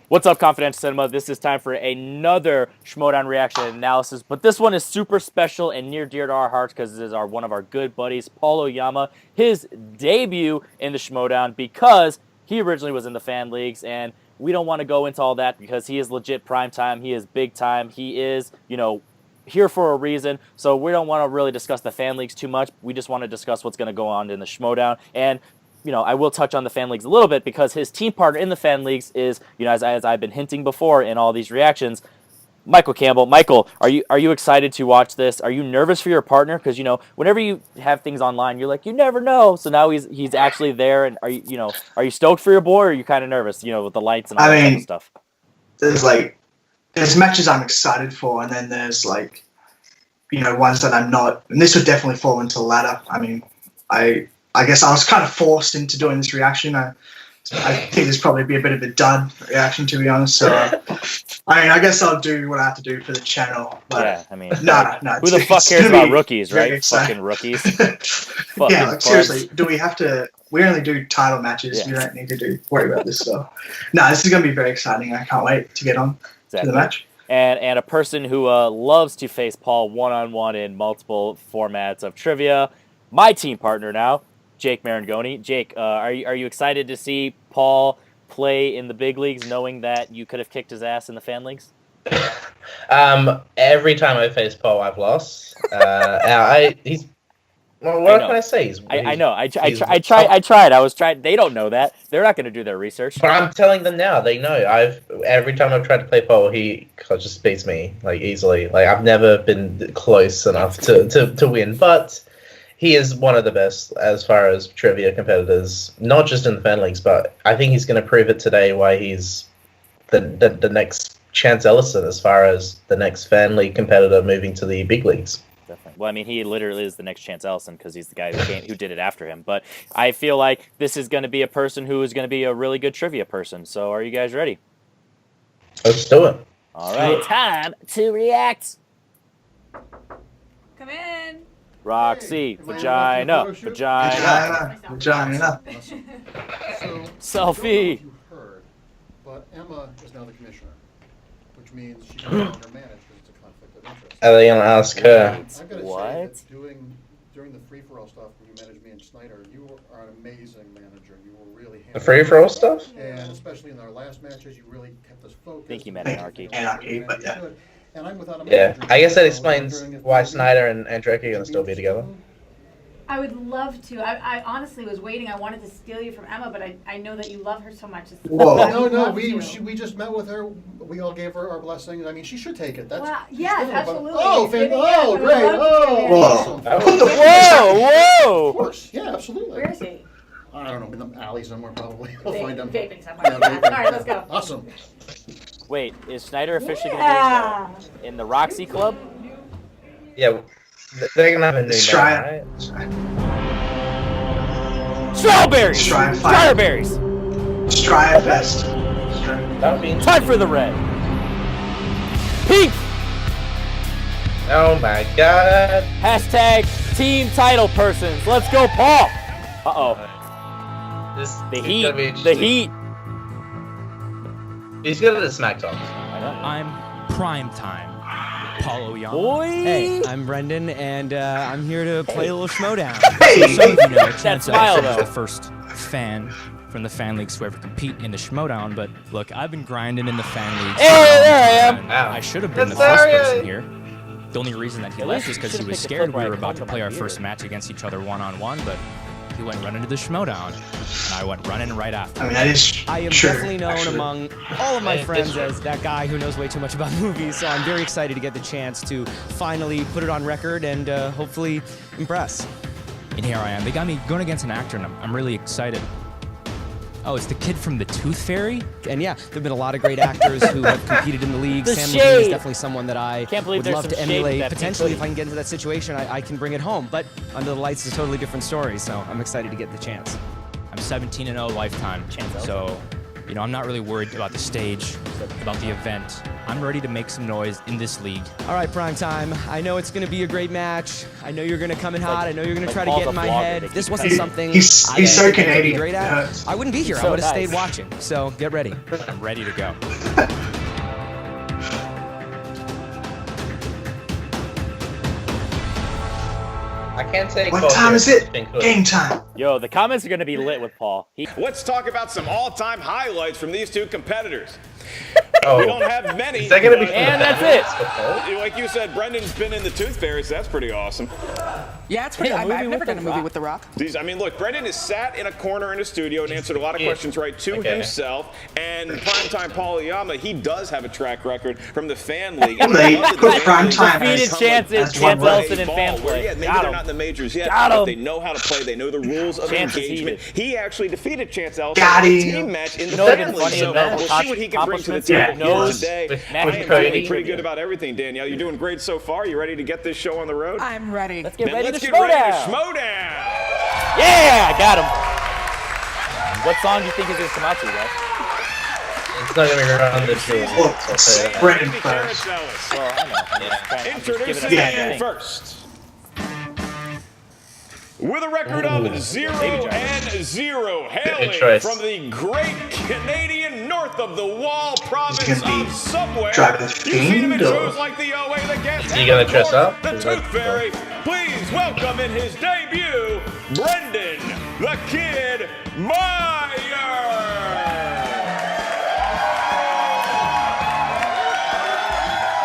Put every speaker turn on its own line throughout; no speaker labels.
What's up, Confidential Cinema? This is time for another Schmoedown reaction and analysis, but this one is super special and near dear to our hearts because it is one of our good buddies, Paul Oyama, his debut in the Schmoedown because he originally was in the fan leagues, and we don't want to go into all that because he is legit prime time, he is big time, he is, here for a reason, so we don't want to really discuss the fan leagues too much. We just want to discuss what's going to go on in the Schmoedown, and I will touch on the fan leagues a little bit because his team partner in the fan leagues is, as I've been hinting before in all these reactions, Michael Campbell. Michael, are you excited to watch this? Are you nervous for your partner? Because whenever you have things online, you're like, you never know. So now he's actually there, and are you stoked for your boy, or are you kind of nervous? With the lights and all that kind of stuff.
There's matches I'm excited for, and then there's ones that I'm not. And this would definitely fall into the latter. I guess I was kind of forced into doing this reaction. I think this probably be a bit of a dud reaction, to be honest. So, I guess I'll do what I have to do for the channel. But no.
Who the fuck cares about rookies, right? Fucking rookies.
Seriously, do we have to? We only do title matches. We don't need to worry about this stuff. No, this is going to be very exciting. I can't wait to get on to the match.
And a person who loves to face Paul one-on-one in multiple formats of trivia, my team partner now, Jake Marangoni. Jake, are you excited to see Paul play in the big leagues, knowing that you could have kicked his ass in the fan leagues?
Every time I face Paul, I've lost. What can I say?
I know. I tried. I was trying. They don't know that. They're not going to do their research.
But I'm telling them now. They know. Every time I've tried to play Paul, he just beats me easily. I've never been close enough to win, but he is one of the best as far as trivia competitors, not just in the fan leagues, but I think he's going to prove it today why he's the next Chance Ellison as far as the next fan league competitor moving to the big leagues.
Definitely. Well, he literally is the next Chance Ellison because he's the guy who did it after him. But I feel like this is going to be a person who is going to be a really good trivia person. So are you guys ready?
Let's do it.
All right, time to react.
Come in.
Roxy, vagina.
So,
Selfie.
you heard, but Emma is now the commissioner, which means she can no longer manage because it's a conflict of interest.
Are they going to ask her?
I've got to say that during the free-for-all stuff, when you managed me and Snyder, you are an amazing manager. You were really
The free-for-all stuff?
And especially in our last matches, you really kept us focused.
I think you meant anarchy.
But yeah.
And I'm without a
Yeah, I guess that explains why Snyder and Drake are going to still be together.
I would love to. I honestly was waiting. I wanted to steal you from Emma, but I know that you love her so much.
Whoa. No, we just met with her. We all gave her our blessings. She should take it. That's
yes, absolutely.
Great.
Whoa!
Of course. Yeah, absolutely.
Where is he?
I don't know, in the alley somewhere probably. We'll find him.
Vaping somewhere. All right, let's go.
Awesome.
Wait, is Snyder officially going to be in the Roxy Club?
Yeah, they're going to have a new name, right?
Strawberries! Strawberries!
Strive Fest.
Time for the red. Pink!
Oh my god.
Hashtag team title persons. Let's go, Paul! Uh-oh. The heat.
He's good at the smack talks.
I'm prime time. Paul Oyama.
Boy.
Hey, I'm Brendan, and I'm here to play a little Schmoedown.
Hey.
Some of you know,
That smile, though.
the first fan from the fan leagues to ever compete in the Schmoedown, but look, I've been grinding in the fan leagues.
Hey, there I am.
and I should have been the first person here. The only reason that he left is because he was scared we were about to play our first match against each other one-on-one, but he went running to the Schmoedown, and I went running right after.
I
am definitely known among all of my friends as that guy who knows way too much about movies, so I'm very excited to get the chance to finally put it on record and hopefully impress. And here I am. They got me going against an actor, and I'm really excited. Oh, it's the kid from The Tooth Fairy? And yeah, there have been a lot of great actors who have competed in the league. Sam Levine is definitely someone that I would love to emulate. Potentially, if I can get into that situation, I can bring it home. But Under the Lights is a totally different story, so I'm excited to get the chance. I'm 17-0 lifetime, so You know, I'm not really worried about the stage, about the event. I'm ready to make some noise in this league. All right, Primetime. I know it's going to be a great match. I know you're going to come in hot. I know you're going to try to get in my head. If this wasn't something
He's so Canadian.
Great at, I wouldn't be here. I
So
would have
nice.
stayed watching. So get ready. I'm ready to go.
I can't take.
What time is it? Game time.
Yo, the comments are gonna be lit with Paul.
Let's talk about some all-time highlights from these two competitors.
Oh,
We don't have many.
is that gonna be?
but-
And that's it.
Like you said, Brendan's been in the Tooth Fairy, so that's pretty awesome.
Yeah, it's pretty.
Yeah,
I've
movie
never
with
done a
The
movie
Rock.
with The Rock.
I mean, look, Brendan has sat in a corner in a studio and answered a lot of questions right to
Okay.
himself. And primetime Paul Oyama, he does have a track record from the fan league.
They put Primetime
Defeated
as
chances,
as one
Chance
word.
Elson and
Ball,
fan
where,
play.
yeah, maybe
Got
they're
him.
not in the majors yet,
Got
but
him.
they know how to play. They know the rules of
Chances
engagement.
heated.
He actually defeated Chance Elson
Got
in a
him.
team match in the
You know what'd be
family.
funny
So
about
we'll see what he can bring to the
accomplishments?
table
Yeah,
here
yes.
today.
With
I am
Cody.
feeling pretty good about everything, Danielle. You're doing great so far. You ready to get this show on the road?
I'm ready.
Let's get
Then
ready
let's
to
get ready to
Schmoedown.
Schmoedown.
Yeah, I got him. What song do you think is gonna come out to, guys?
It's not gonna be around this year.
Well,
I'll say that.
Brendan
Andy
first.
Karacelis.
Well, I know. I'm just trying- I'm just giving it a
Introducing
second
Yeah.
first. With a record of 0-0, hailing
choice.
from the great Canadian north of the wall province
He's gonna be
of Subway.
driving
You've
the
seen him in
fiend, or-
shows like the OA, the Guest,
Is he
and
gonna
of
dress
course,
up?
the
Is that-
Tooth Fairy. Please welcome in his debut, Brendan the Kid Meyer.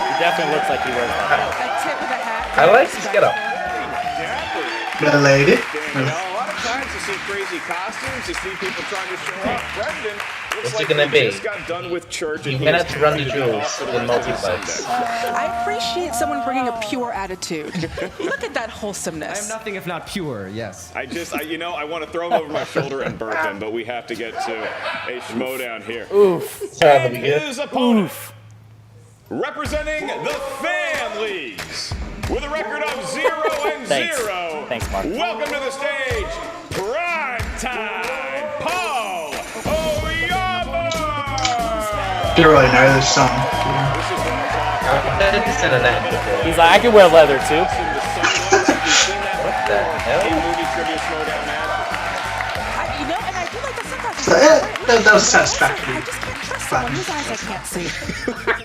He definitely looks like he wears that.
A tip of the hat.
I like his getup.
Related.
Danielle, a lot of times you see crazy costumes, you see people trying to show up. Brendan looks
What's it
like
gonna
he
be?
just got done with church.
You
and
cannot
he's
run the
ready to go
jewels
for the
in
rest of his
multiplex.
Sunday.
I appreciate someone bringing a pure attitude. Look at that
I am
wholesomeness.
nothing if not pure, yes.
I want to throw him over my shoulder and burp him, but we have to get to a Schmoedown here.
That'll be
And
good.
his opponent, representing the fan leagues, with a record of 0-0.
Thanks, Mark.
Welcome to the stage, Primetime Paul Oyama.
You really know this song.
I've just in an act before.
He's like, I can wear leather too.
What the hell?
Movie trivia Schmoedown match.
You know, and I feel like that sometimes.
So, that was satisfactory.
I just can't trust someone whose eyes I can't see.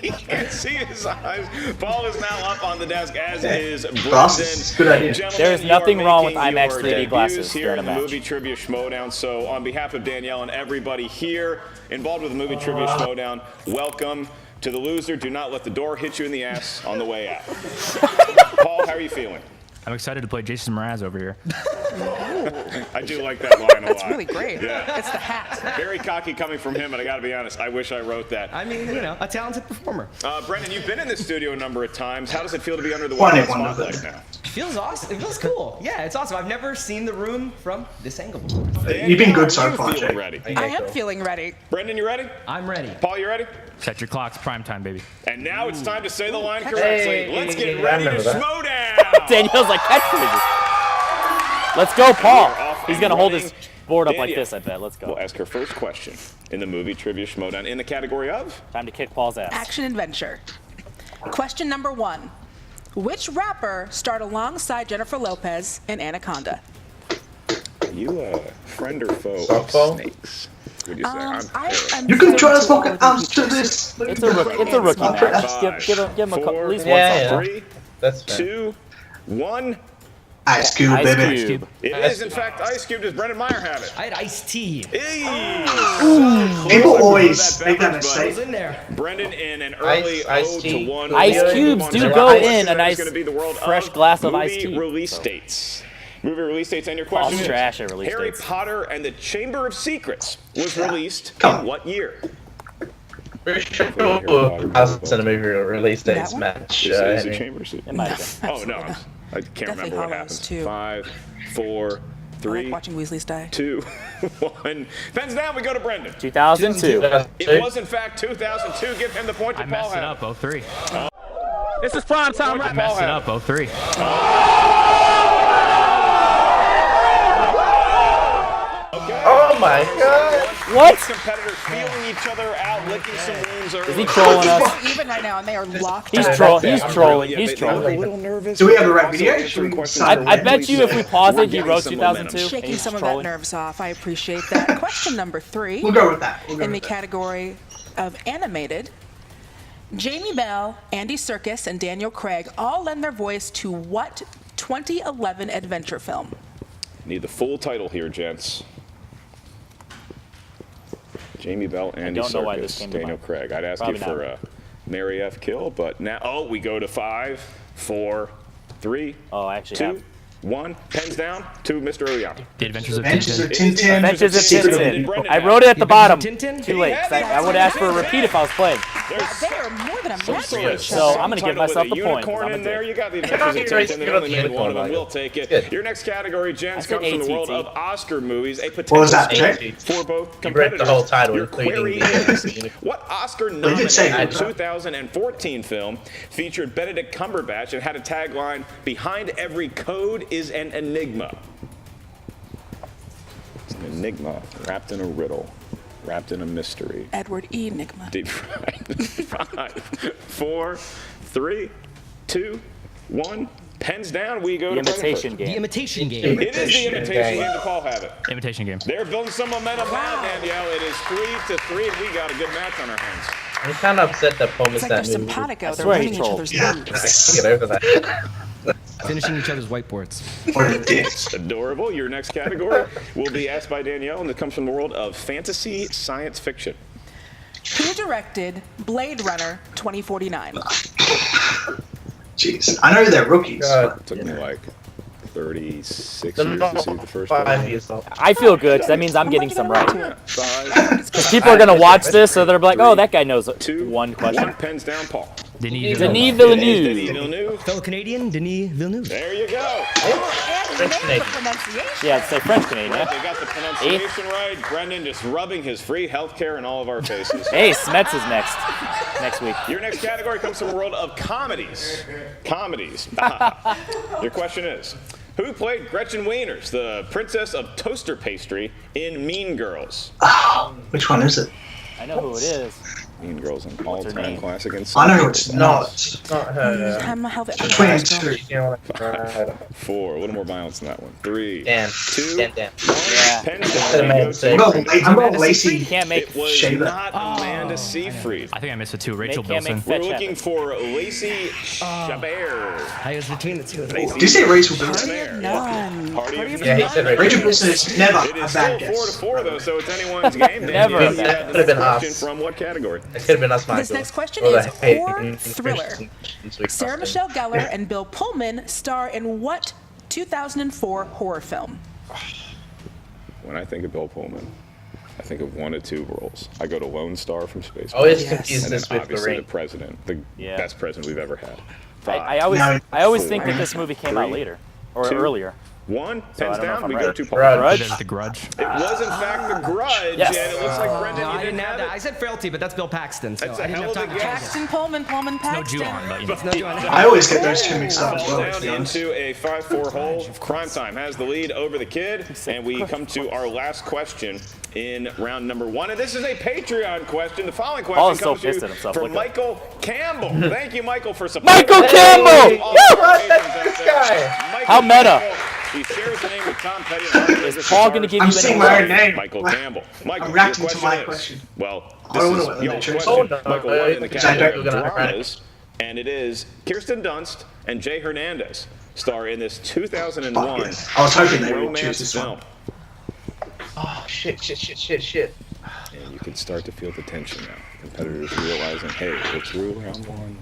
You can't see his eyes. Paul is now up on the desk, as is
Glasses,
Brendan.
good idea.
Gentlemen,
There's
you are
nothing wrong with
making
IMAX
your
3D
debuts
glasses
here
during
in
a
the
match.
movie trivia Schmoedown. So, on behalf of Danielle and everybody here involved with the movie trivia Schmoedown, welcome to the loser. Do not let the door hit you in the ass on the way out. Paul, how are you feeling?
I'm excited to play Jason Mraz over here.
I do like that line a lot.
That's really great.
Yeah.
It's the hat.
Very cocky coming from him, and I got to be honest, I wish I wrote that.
I mean, you know, a talented performer.
Brendan, you've been in the studio a number of times. How does it feel to be under the
One
wire
in one of
spotlight
them.
now?
It feels awesome. It feels cool. Yeah, it's awesome. I've never seen the room from this angle before.
You've been good so
Are you
far,
feeling
Jake.
ready?
I am feeling ready.
Brendan, you ready?
I'm ready.
Paul, you ready?
Set your clocks, prime time, baby.
And now it's time to say the line correctly.
Hey,
Let's get
I
ready to
remember that.
Schmoedown.
Danielle's like catchphrases. Let's go, Paul. He's gonna hold his board up like this, I bet. Let's
We'll
go.
ask her first question in the movie trivia Schmoedown in the category of
Time to kick Paul's ass.
Action adventure. Question number 1. Which rapper starred alongside Jennifer Lopez in Anaconda?
you a friend or foe
Softball?
of snakes? Would you say?
I'm
You can try to
to
smoke
all
an
of
ounce
you
to this.
It's a rookie match. Give him at least one
Yeah,
song.
yeah.
3,
That's fair.
2, 1.
Ice Cube,
Ice
baby.
Cube.
It is, in fact, Ice Cube. Does Brendan Meyer have it?
I had iced tea.
Hey!
People
So
always
that
make that
beverage,
mistake.
It was in there.
Brendan in an early
Iced tea.
0-1.
Ice cubes do
Vanilla
go
ice.
in a nice,
Gonna be the world
fresh glass of iced
movie
tea.
release
So,
dates. Movie release dates and your
Paul's
question.
trash at release
Harry
dates.
Potter and the Chamber of Secrets was released
Come
in
on.
what year?
Pretty sure I was in a movie release dates
one?
match.
Is it
anyway.
Chamber of Secrets?
It might have been.
Oh no, I can't
Deathly
remember what
Hallows,
happened.
too.
5, 4,
I
3,
like watching Weasleys die.
2, 1. Pens down. We go to Brendan.
2002.
It was in fact 2002. Give him the point
I
that Paul
messed it
had.
up, 03.
This is prime time.
I messed it up, 03.
Oh my god!
What?
Competitors feeling each other out, licking some wounds early.
Is he trolling us?
They're even right now, and they are locked
He's
up.
trolling. He's
I'm
trolling.
Yeah,
He's
they're a
trolling.
little nervous.
Do we have a right
Also
video?
answering
Should we
questions
sign
I
directly,
bet you if we
so
pause
we're
it, he
getting
wrote
some
2002.
momentum.
and
Shaking
he's
some of
trolling.
that nerves off. I appreciate that. Question number 3.
We'll go with that. We'll go
In the
with that.
category of animated, Jamie Bell, Andy Serkis, and Daniel Craig all lend their voice to what 2011 adventure film?
Need the full title here, gents. Jamie Bell, Andy
don't know why this
Serkis,
came to
Daniel
mind.
Craig. I'd ask
Probably
you for a Mary F. Kill, but now, we go to 5, 4, 3,
Oh, I actually
2,
have.
1. Pens down to Mr. Oyama.
The Adventures of
Adventures of
Tintin.
Tintin.
Adventures of
Secret of
Tintin.
Brendan
I
has.
wrote it at the bottom.
Tintin?
Too late. 'Cause I would ask for a repeat if I was playing.
There's
They are more than a
some
match
sort
for
of
each
So
other.
I'm gonna give
subtitle
myself
with
the
a
point, 'cause
unicorn
I'm a
in there.
dick.
You got the
You're
Adventures of
right,
Tintin. They
you got
only
the
made one of
unicorn,
them.
by
We'll
the
take it.
Good.
Your next category, gents,
said
comes from the world
ATT.
of Oscar movies. A
What was that,
potential
Jake?
for both
You read the
competitors.
whole title,
Your
including
query
the
is,
unicorn.
what Oscar
They did say
nominated
that.
2014 film featured Benedict Cumberbatch and had a tagline, "Behind every code is an enigma." It's an enigma wrapped in a riddle, wrapped in a mystery.
Edward E. Nigma.
Deep fried. 5, 4, 3, 2, 1. Pens down. We go
The
to Brendan
imitation
The
game.
imitation game.
first. It is the imitation game to Paul have it.
Imitation game.
They're building some momentum now, Danielle. It is 3-3, and we got a good match on our hands.
I'm kind of upset that Paul
It's
missed
like
that
they're
movie.
simpatico. They're
swear he
running each
trolled.
other's
Yeah.
moves.
Get over that.
Finishing each other's whiteboards.
What it is.
Adorable. Your next category will be asked by Danielle, and it comes from the world of fantasy science fiction.
Who directed Blade Runner 2049?
Jeez. I know they're rookies.
God.
It took me like 36
They're
years
not
to see the first
5
one.
years old.
I feel good, 'cause that means I'm getting
Why'd you
some
get around
right.
to it?
5,
People are gonna watch this, so they're like, "Oh, that guy knows
2,
one question."
Pens down, Paul.
Denis
Denis
Villeneuve.
Villeneuve.
Villeneuve.
Fellow Canadian, Denis Villeneuve.
There you go.
And you nailed the
Canadian.
pronunciation.
Yeah, it's say French Canadian.
They
Yeah?
got the pronunciation right. Brendan just rubbing his free healthcare in all of our faces.
Hey, Smets is next week.
Your next category comes from the world of comedies. Comedies. Your question is, who played Gretchen Wieners, the princess of toaster pastry, in Mean Girls?
Which one is it?
I know who it is.
Mean Girls, an
her
all-time
name?
classic. And
I know it's not.
It's not her.
I'm a healthy.
Between two.
You know, right.
4, a little more violence than that one. 3,
Dan.
2,
Dan.
1.
Yeah.
Pens
Could've
down.
made
We
a
go
mistake.
to-
I'm going
You
Lacey.
can't make
It was
Shaver.
not Amanda Seyfried.
I think I missed it too. Rachel
can't make
Bilson.
fetch
We're
happen.
looking for Lacey Chabert.
I was between the two.
Lacey
Did you say Rachel Bilson?
Party of none.
Party of
Yeah, he said Rachel.
Rachel Bilson is never
It
a
is
bad
still
guess.
4-4 though, so it's anyone's game.
Never
Danielle,
a bad
you have the
Could've been
next question
us.
from what category?
It could have been us, Michael.
This next question
Or the
is
hate
horror
and
thriller.
Christians we
Sarah
trust
Michelle Gellar and Bill Pullman star in what 2004 horror film?
When I think of Bill Pullman, I think of 1 of 2 roles. I go to Lone Star from Space.
Always
Yes.
confuse
and then
this with the
obviously
ring.
the president, the
Yeah.
best president we've ever had.
I
5,
always think that this movie came out
3,
later or
2,
earlier.
1.
So I
Pens
don't know if
down.
I'm
We go
right.
to Paul.
Grudge.
Is it The Grudge?
It was in fact The Grudge,
Yes.
and it looks like Brendan,
No,
you
I didn't have that. I
it.
said Frailty, but that's Bill Paxton. So
That's a
I didn't
hell
have
of a
time to
guess.
change it.
Paxton Pullman, Pullman,
No
Paxton.
Ju-on, but you know.
No Ju-on.
I always get those two mixed up as
Fall
well, to
down
be honest.
into a 5-4 hole. Crime Time has the lead over the kid, and we come to our last question in round number 1. And this is a Patreon question. The following
Paul
question
is so
comes to
pissed
you
at himself.
from
Look up.
Michael Campbell. Thank you, Michael, for supporting
Michael
us.
Campbell!
All of our
What?
patrons
That's
out
this
there.
guy.
Michael
How meta.
Campbell. He shares the name with Tom Petty. And
Is Paul gonna give
I'm
you the
seeing
name?
my own name.
Michael Campbell. Michael,
I'm
your
reacting to
question
my
is,
question.
well,
I
this
don't know
is
what
your
the
question.
choice
Oh, no.
Michael, one in the
Which I
category
don't
of
gonna write.
dramas, and it is Kirsten Dunst and Jay Hernandez star in this 2001
Fuck yes. I was hoping they would choose
romance
this
film.
one.
Oh, shit.
And you can start to feel the tension now. Competitors realizing, hey, we're through round 1.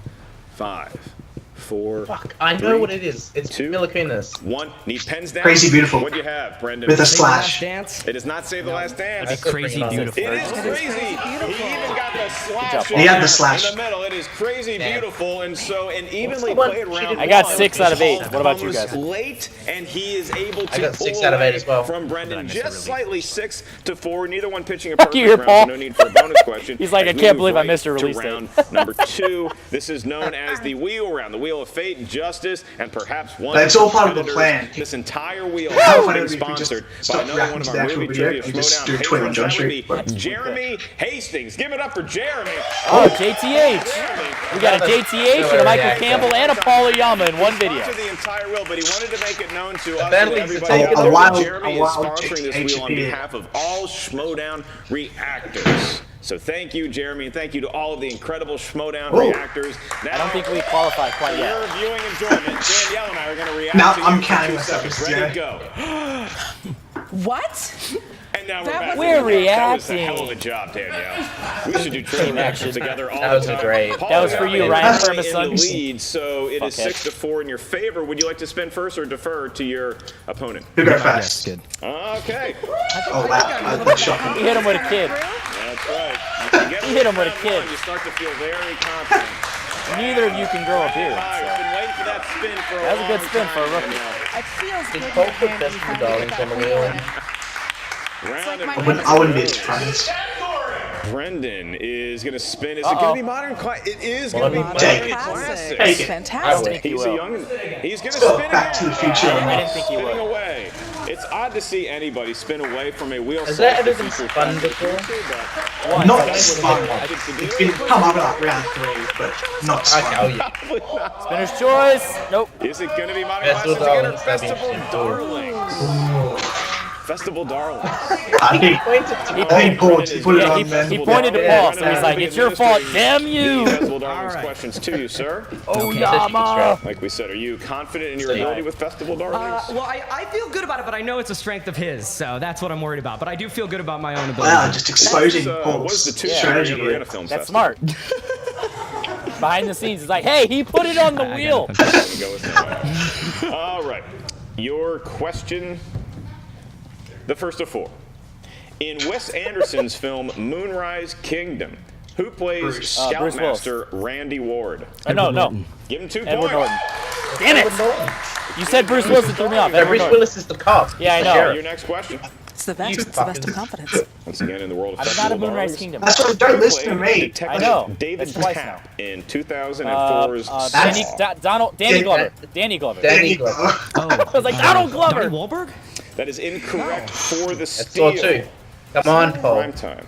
5, 4,
Fuck, I know
3,
what it is. It's
2,
Mila Kunis.
1. Need pens down.
Crazy Beautiful.
What do you have, Brendan?
With a
Last
slash.
Dance.
It does not say the last dance.
That'd be crazy
It is
beautiful.
It is crazy. He even got the slash.
He
had the slash.
in the middle. It is crazy
Damn.
beautiful, and so an evenly
Someone
played round.
cheated.
I got
one
6 out of 8. What about you
comes
guys?
Late, and he is able to
got
pull
6 out of 8
away
as well.
from
Did I
Brendan,
miss a
just
relief?
slightly 6-4. Neither one pitching a
Fuck
perfect
you,
round,
Paul.
so no need for a bonus question.
He's like,
As
I
we
can't
move
believe I
right
missed a
to
release date.
round number 2. This is known as the wheel round. The wheel Wheel of Fate, Justice, and perhaps one
But it's all part of the
competitors.
plan.
This entire wheel
How
has
funny
been
would it be if we just
sponsored by
stopped
another
reacting
one of
to the
our
actual
movie
video
trivia
and just
Schmoedown
do Twin on
patrons.
John
That would be
Street?
Jeremy Hastings. Give it up for Jeremy.
Oh, JTH. We got a JTH and a Michael Campbell and a Paul Oyama in one video.
Sponsored the entire wheel, but he wanted to make it known to us
Bentley's
and everybody
taking
out
a
there
wild-
that Jeremy
a
is
wild
sponsoring this wheel on
HPA.
behalf of all Schmoedown reactors. So thank you, Jeremy, and thank you to all of the incredible Schmoedown
Whoa.
reactors. Now,
I don't think we qualify quite
for
yet.
your viewing enjoyment, Danielle and I are going to react
Now,
to
I'm
you for
counting
2
myself
seconds.
as
Ready,
Jeremy.
go.
What?
And now
That
we're back.
was- We're
That was a hell of a
reacting.
job, Danielle. We should do training reactions together all
That
the
was
time.
great.
Paul
That was for
is
you,
in
Ryan
the
Firmason.
lead, so it is
Fuckhead.
6-4 in your favor. Would you like to spin first or defer to your opponent?
Who go
Yes,
first?
good.
Okay,
Oh wow, that's shocking.
He hit him with a kid.
that's right. You get
You hit him with a
round
kid.
one, You start to feel very confident.
Neither of you can grow a beard.
Meyer,
So.
been waiting for that spin for a
That was a good
long
spin for a
time,
rookie.
Danielle.
It feels good.
Did
to
Paul
have
put
hands
Festival
finally
Darlings
get
on the
that
wheel?
Round
like
and
my
I wouldn't be surprised.
Brendan is going to spin. Is it going to be modern? It is going to be
Modern
modern
classic.
classic.
Take it.
Fantastic.
He
He's
will.
a young. He's going to
Oh,
spin
Back
it
to the
out.
Future.
I didn't think he
Spinning
would.
away. It's odd to see anybody spin away from a wheel.
Has
set
that ever
for
been
future
spun
future,
before?
but
Not spun.
it's
It's been come up like round 3, but not
Okay, oh
spun.
yeah.
probably not.
Spinner's choice. Nope.
Is it going to be modern
Festival
classics again or
Darlings, that'd be
Festival
interesting.
Darlings? Festival Darlings.
I think Paul put it
Yeah,
on
he
then.
pointed to Paul, so he's like, "It's your fault, damn
The
you."
Festival Darlings questions to you, sir.
Oyama.
Like we said, are you confident in your
Stay.
ability with Festival Darlings?
Well, I feel good about it, but I know it's a strength of his, so that's what I'm worried about. But I do feel good about my own ability.
Wow, just exposing
What is the
Paul's
two
strategy
ever in
here.
a film
That's
festival?
smart. Behind the scenes, he's like, "Hey, he put it on the wheel."
Go with that. All right. Your question, the first of 4. In Wes Anderson's film Moonrise Kingdom, who plays
Bruce.
Bruce
Scoutmaster Randy Ward?
No, no.
Give him 2
Edward
points.
Norton. Damn it! You said Bruce Wilson threw me off.
No,
Edward
Bruce
Norton.
Willis is the cop.
Yeah, I
He's
know.
the
Your
sheriff.
next question.
It's the best.
You
It's the best
fucking-
of confidence.
Once again, in the world of
I'm not
Festival
a Moonrise
Darlings.
Kingdom.
That's what, don't listen to me.
Detective
I know.
David
That's twice
Tapp in 2004's
Danny,
Saw.
Danny Glover. Danny Glover.
Danny Glover.
I was like, Donald Glover.
Donnie Wahlberg?
That is incorrect for the
That's
steal.
all 2. Come on, Paul.
Prime time.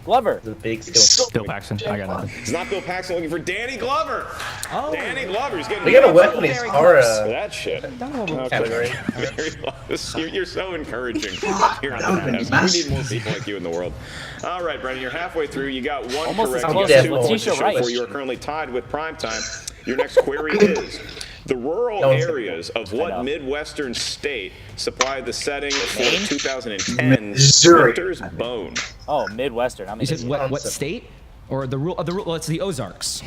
Glover.
The big skill.
Bill Paxton. I got nothing.
It's not Bill Paxton looking for Danny Glover.
Oh.
Danny Glover. He's getting
We gotta
nothing
work on his
for
horror.
that shit.
Category.
Very close. You're so encouraging here on
That would've been
the podcast. We
massive.
need more people like you in the world. All right, Brendan, you're halfway through. You got one
Almost as
correct.
close
You got
as
2 points
Letitia
to show
Wright.
for. You are currently tied with Primetime. Your next query is: the rural
No one's-
areas of what
know.
Midwestern state supplied the setting for the 2010
Missouri.
Winter's Bone?
Oh, Midwestern. I'm
You said
an
what state? Or the rule? Well, it's the Ozarks,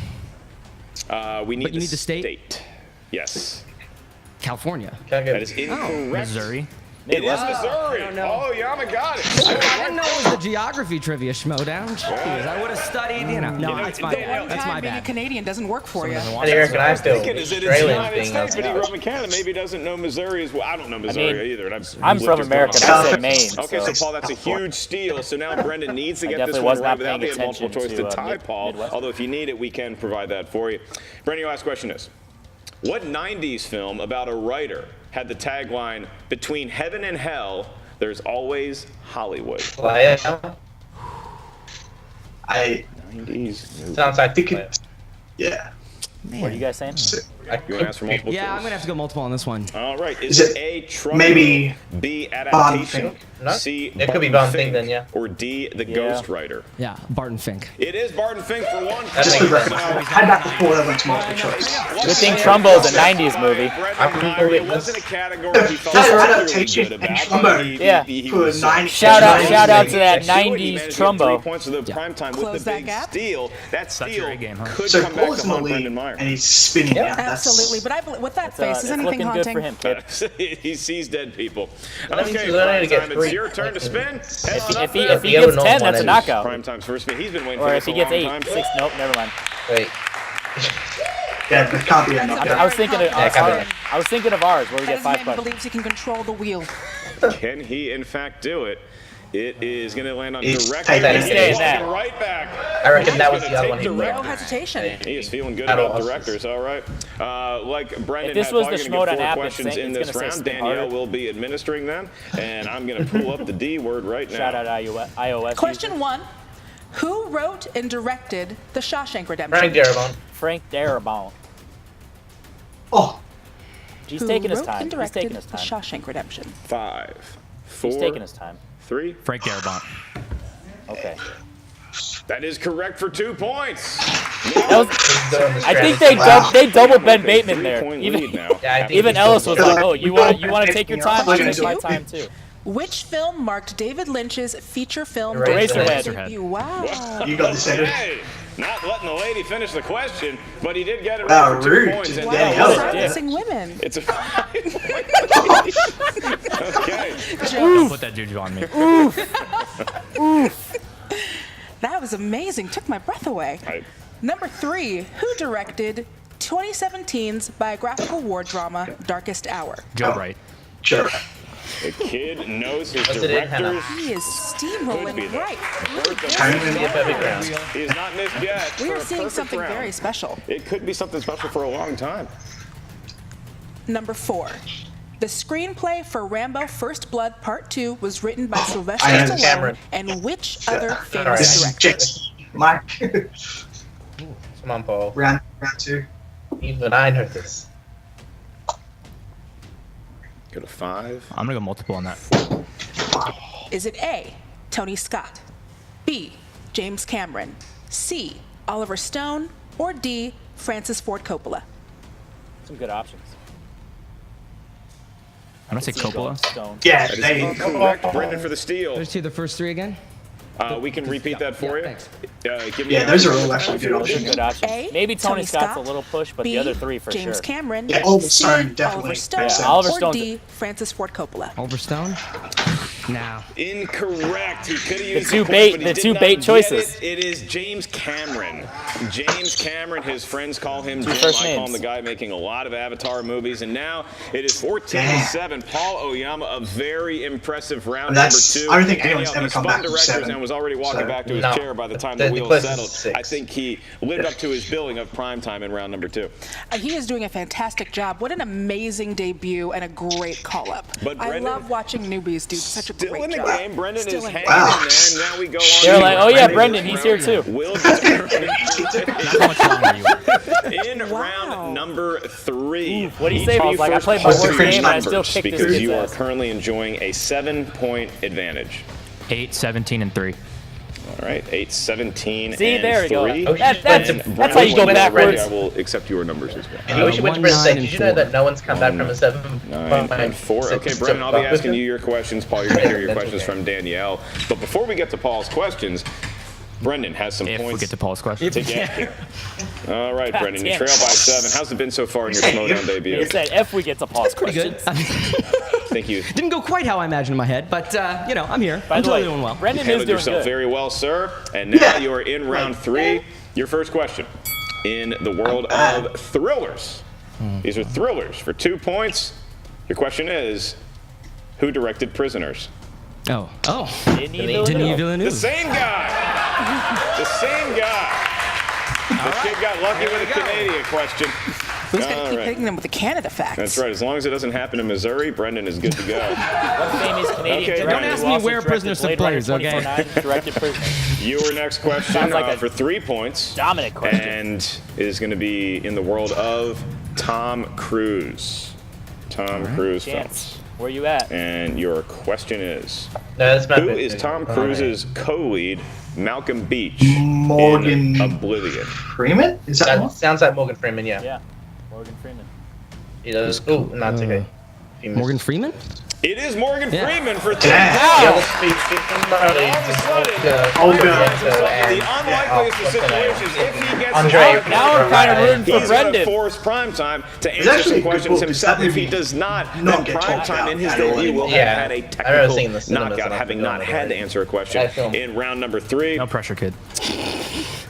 We need
But you need the state?
Yes.
California.
Can't
That
get
is incorrect.
Missouri.
It is
Midwestern.
Missouri.
I don't know.
Oh, Yama got it.
I didn't know it was the geography trivia Schmoedown. Jeez, I would have studied, you know. No, that's my
One
that's my
time being a
bad.
Canadian doesn't work for you.
And Eric and I feel
Thinking is it is the
Australian
United
thing.
States, but he
That's
grew up in Canada. Maybe he doesn't know Missouri as well. I don't know Missouri either. And
I'm from America. I said Maine.
Okay, so
so
Paul, that's a huge steal. So now Brendan needs to
I
get this
definitely
one
was
right
not
without
paying
being multiple choice
attention
to
to,
tie Paul.
Midwest.
Although if you need it, we can provide that for you. Brendan, your last question is: what 90s film about a writer had the tagline "Between heaven and hell, there's always Hollywood"?
Player.
I
90s.
Sounds like
think it, yeah.
What are you guys saying?
You want to ask for multiple
Yeah,
choice?
I'm gonna have to go multiple on this one.
All right.
Is
Is it
it
A, Trumbo,
maybe
B,
Barton
adaptation,
Fink?
No,
C,
it could be
Barton
Barton
Fink,
Fink then, yeah.
or D, the
Yeah.
ghostwriter?
Yeah, Barton Fink.
It is Barton Fink for one.
That
Just
makes
for
sense.
reference, I had that before I went to multiple choice.
Good thing Trumbo's a 90s movie.
It wasn't a category he felt
That's
particularly
adaptation
good
and
about.
Trumbo.
Yeah.
He
For
was
9
Shout out to that
He managed
90s
to get
Trumbo.
3 points of the prime time
Close
with the
that
big
gap.
steal. That
Such a
steal
great game, huh?
could
So
come back
Paul's
to
in the
haunt Brendan
lead,
Meyer.
and he's spinning now. That's
Absolutely, but with that face,
It's
is anything
looking good
haunting?
for him, kid.
He sees dead people.
That means
Okay,
he's only gonna get
Prime Time,
3.
it's your turn to spin. Head on up
If he
there.
The other
gets 10,
one
that's a
is-
knockout.
Prime Time's first spin. He's been waiting for
Or
this
if he
a
gets
long
8,
time.
6, nope, never mind.
Wait.
Yeah, there can't be a
I
knockout.
was thinking of I was thinking of ours where we
That
get
is
5
man who
questions.
believes he can control the wheel.
Can he, in fact, do it? It is going to land on
It's
director.
taken.
He's
Stay in
walking
that.
right back.
I reckon that was
He's
the other
gonna
one
take
he
director.
No hesitation.
He is feeling good
At
about
all.
directors. All right. Like Brendan
If this
had,
was
Paul,
the
you're gonna get
Schmoedown
4
app,
questions
it's
in
gonna
this
say
round.
spin
Danielle
harder.
will be administering them, and I'm going to pull up the D word right now.
Shout out iOS.
Question
users.
1. Who wrote and directed The Shawshank Redemption?
Frank Darabont.
Frank Darabont.
Oh,
He's
Who
taking his
wrote
time.
and
He's
directed
taking his
The
time.
Shawshank Redemption?
5,
He's
4,
taking his time.
3.
Frank Darabont.
Okay.
That is correct for 2 points.
That was, I think they double Ben Bateman there.
Lead
Even
now.
Yeah, I think
even
he's
Ellis
doing
was
good.
like, "Oh, you want to take your time? I'll take my
Eraserhead.
time too."
Which film marked David Lynch's feature film
Eraserhead.
debut? Wow.
you got this, Eddie.
Hey, not letting the lady finish the question, but he did get it
Wow,
right for 2
rude.
points. And
Wow.
now
Danielle.
Silencing women.
it's a okay.
Don't put that juju on me.
That was amazing. Took my breath away.
Right.
Number 3. Who directed 2017's biographical war drama Darkest Hour?
Joe Wright.
Sure.
The kid knows his
Was it in Hannah?
directors.
He is
Could be
steamrolling
there.
right.
Timing.
Be a perfect round.
He has not missed yet.
We
for
are
a
seeing
perfect
something
round.
very special.
It could be something special for a long time.
Number 4. The screenplay for Rambo First Blood Part 2 was written by Sylvester
I know
Stallone
Cameron.
and which other
Alright.
famous
This is
director?
Jets. Mike.
Come on, Paul.
round 2.
Even I know this.
Go to 5.
I'm gonna go multiple on that.
Is it A, Tony Scott, B, James Cameron, C, Oliver Stone, or D, Francis Ford Coppola?
Some good options.
I'm gonna say Coppola.
Stone.
Yeah,
That
they.
is correct. Brendan for the steal.
Let's see the first 3 again.
We can repeat that for you.
thanks.
Give me
Yeah,
the
those are
options.
all actually good options.
Good options.
A,
Maybe Tony
Tony
Scott's
Scott,
a little push, but
B,
the other 3 for
James
sure.
Cameron,
Yeah, Oliver
C,
Stone definitely
Oliver
makes
Stone,
sense.
Oliver
or
Stone's
D, Francis Ford Coppola?
Oliver Stone? No.
Incorrect. He could have used
two
the
bait-
point, but he
the
did
two
not
bait
get
choices.
It is James Cameron. James Cameron. His friends call him Jim.
first
I call him
names.
the guy making a lot of Avatar movies. And now it is 14-7. Paul Oyama, a very impressive round
That's-
number 2.
I don't think anyone's
Danielle,
ever come
he
back
spun
from
directors
7.
and was already walking
So-
back to his
No.
chair by the time
The
the wheels
closest
settled.
is 6.
I think he lived up to his billing of primetime in round number 2.
He is doing a fantastic job. What an amazing debut and a great call-up.
But
I
Brendan-
love watching newbies do such a
Still
great
in the
job.
game, Brendan
Still
is
in
hanging
it.
Wow.
in there, and now we go on.
They're
to
like, "Oh yeah,
round
Brendan, he's here too."
Will
How much longer you want?
in
Wow.
round number 3.
What'd he
Each
say?
of
I
you
was like, I
first
played my
worst
questions
game and I
numbers
still kicked this
because
kid's
you are
ass.
currently enjoying a 7-point advantage.
8, 17, and 3.
All right, 8, 17,
See,
and
there we go.
3.
That's
And
how you go
Brendan,
backwards.
I will accept your numbers as well.
And we should went to
1,
Brendan
9,
said,
and
did you know
4.
that no one's come back from a 7?
9 and 4. Okay, Brendan, I'll be asking you your questions. Paul, you're going to hear your questions from Danielle. But before we get to Paul's questions, Brendan has some
If
points
we get to Paul's question.
to get here. All right, Brendan, you
damn
trail
it.
by 7. How's it been so far in your Schmoedown debut?
He said, "If we get to pause
Pretty good.
questions."
Thank you.
Didn't go quite how I imagined in my head, but I'm here.
By
I'm
the way,
totally doing well.
Brendan is
Handled
doing
yourself
good.
very well, sir. And now
Yeah.
you are in round 3. Your first question. In the world of thrillers. These are thrillers for 2 points. Your question is, who directed Prisoners?
Oh.
Denis
Denis
Villeneuve.
The
Villeneuve.
same guy. The same guy. The kid got lucky with a Canadian question.
Who's going to
All
keep
right.
hitting them with the Canada facts?
That's right. As long as it doesn't happen in Missouri, Brendan is good to go.
What famous Canadian
Okay,
director
don't
who
ask me
also
where
directed
Prisoners took
Blade Runner
place, okay?
2049 directed Prisoners.
Your next question
Sounds like a
for 3 points.
Dominic question.
And is going to be in the world of Tom Cruise. Tom Cruise
Chance.
films.
Where you at?
And your question is,
No, that's not
who
good.
is Tom Cruise's co-lead, Malcolm Beach,
Morgan
in Oblivion?
Freeman? Is that
That
one?
sounds like Morgan Freeman, yeah.
Yeah, Morgan Freeman.
He does. Oh, no, it's okay. He missed.
Morgan Freeman?
It is Morgan
Yeah.
Freeman for 3
Yeah.
The other
points.
speech,
All of a sudden,
Olga.
the unlikeliest of situations, if he gets
Andre.
out,
Now I'm kind of rooting for
he's going to
Brendan.
force primetime to
It's
answer
actually
some
a good
questions
book,
himself.
because
If
that
he
movie
does not,
not
then
get talked
primetime
about
in his
at all
debut will have
Yeah.
had a
I remember seeing the
technical
cinemas
knockout,
and
having
I
not had to answer a question.
That film.
In round number 3,
No pressure, kid.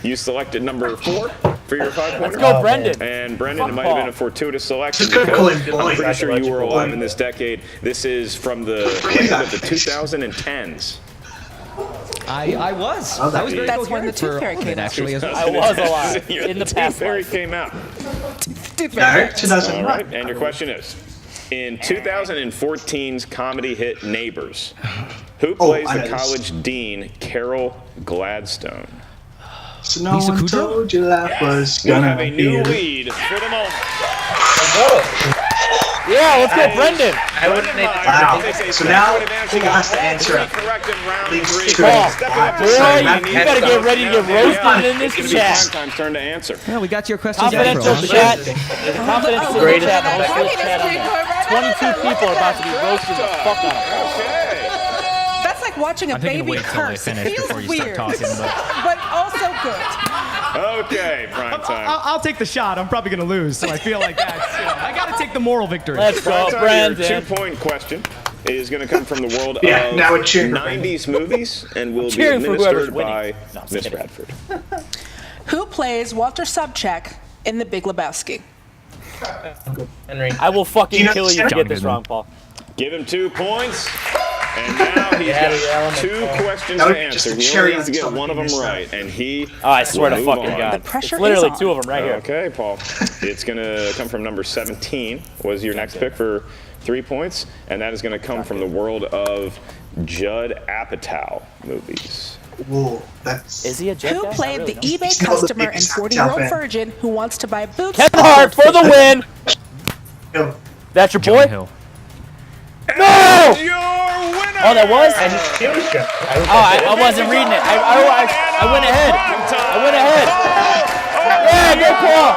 you selected number 4 for your 5-pointer.
Let's go,
Oh,
Brendan.
And Brendan, it
Fuck
might have been
Paul.
a fortuitous selection.
Just gonna call him
because
boy.
I'm pretty sure you were alive
Boy.
in this decade. This is from the land of the 2010s.
I was.
Oh,
I was very
That's when the
coherent
Tooth
for
Fairy
all of
came
it,
out.
actually. As well.
I was alive in the past
Fairy
life.
came out.
No,
All
2001.
right, and your question is, in 2014's comedy hit Neighbors, who plays
I
the
know this.
college dean Carol Gladstone?
So no
Lisa
one
Kudrow?
told you life was
We
gonna
have a
be
new
a-
lead for the moment.
Yeah, let's go, Brendan.
I wouldn't make
Wow.
Takes a
So now
advantage
who has to
all
answer
three
it?
correct in round
These
three.
two.
Paul,
Stepping up to
boy,
second,
you better get ready to get roasted in
It's
this
gonna be
chat.
Primetime's turn to answer.
Yeah, we got your questions
Confidential
answered.
chat. Confidential
Greatest
chat.
respect.
Whole chat on there. 22 people are about to be roasting the fuck out of us.
Okay.
That's like watching a
I'm thinking to
baby
wait till they
curse. It
finish
feels
before you
weird,
start talking, but
but also good.
Okay, prime time.
I'll take the shot. I'm probably gonna lose, so I feel like that's. I gotta take the moral victory.
Let's go,
Your
Brendan.
2-point question is going to come from the world
Yeah,
of
now we're cheering for Brendan.
90s movies and will be
cheering for whoever's
administered
winning.
by
No, I'm just
Miss
kidding.
Radford.
Who plays Walter Sobchak in The Big Lebowski?
Henry.
I will fucking
You know-
kill you if you
John
get this
Goodman.
wrong, Paul.
Give him 2 points. And now he's
Yeah, the
got
element
2
of-
questions
That
to
would be just
answer.
a
He
cherry
only needs to
on
get
top
one of them
of this
right, and he.
Oh, I swear to
will
fucking
move on.
God.
The pressure
It's literally
is
2
on.
of them right here.
Okay, Paul. It's going to come from number 17. Was your next pick for 3 points, and that is going to come from the world of Judd Apatow movies.
Whoa, that's.
Is he a jet
Who
guy? Not
played
really,
the
no.
eBay
He's not the
customer and
biggest
40-year-old
fan.
virgin who wants to buy boots?
Kevin Hart for the win.
Yo,
That's your
Jonah
boy?
Hill.
No!
Your winner!
Oh, that was?
And Fuchsia.
Oh, I wasn't reading it. I went ahead. I went ahead. Yeah, good Paul.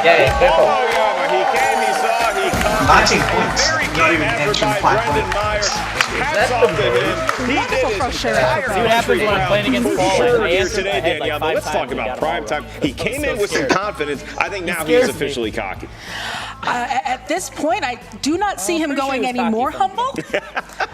Yeah, good call.
Oyama, he came, he saw, he caught.
19 points.
Very
Not
game
even
effort
entering
by
5
Brendan
points.
Meyer. Hats off to him. He did his
frustrating
entire
for
See what happens when I'm playing against
for
Paul.
sure
I
here
answered
today,
ahead like
Danielle. But
5
let's talk
times and
about
got
prime
them all
time.
wrong.
He came
I'm
in
so
with some
scared.
confidence. I think now
scares
he's
me.
officially cocky.
At this point, I do not see him
pretty sure
going
he was
any
cocky
more
from the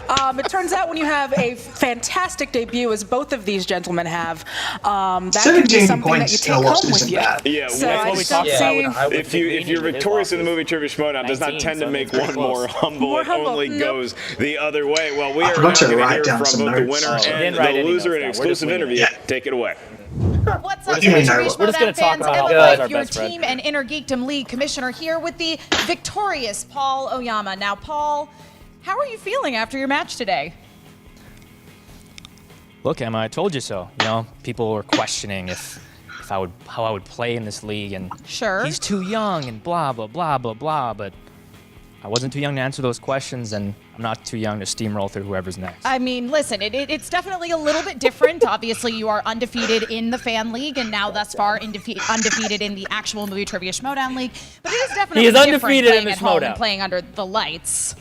humble. It turns out when you have a fantastic debut, as both of these gentlemen have, that can be
17
something that you
points
take
in a loss
home with
isn't
you.
bad.
Yeah,
So
well,
I
what we
just don't
talked about
see.
with-
if you're victorious in the movie trivia Schmoedown, does not
19,
tend to
so
make
pretty
one
close.
more humble.
More
It
humble,
only
nope.
goes the other way. Well, we
I
are now
forgot to
going to
write
hear
down
from
some
both the
notes.
winner
Oh,
and
didn't write
the
any
loser
notes
in
down.
an
We're just
exclusive
winging it.
interview.
Yeah.
Take it away.
What's up,
do you mean,
Trivia
I-
Schmoedown
We're just gonna talk
fans?
about
I'm
how
live,
Paul's our
your
best friend.
team and Inner Geekdom League commissioner here with the victorious Paul Oyama. Now, Paul, how are you feeling after your match today?
Look, Emma, I told you so. You know, people were questioning if how I would play in this league, and
Sure.
he's too young and blah blah blah blah blah. But I wasn't too young to answer those questions, and I'm not too young to steamroll through whoever's next.
I mean, listen, it's definitely a little bit different. Obviously, you are undefeated in the fan league, and now thus far undefeated in the actual movie trivia Schmoedown league. But it is definitely
He is
different
undefeated
playing
in the
at home
Schmoedown.
and playing under the lights.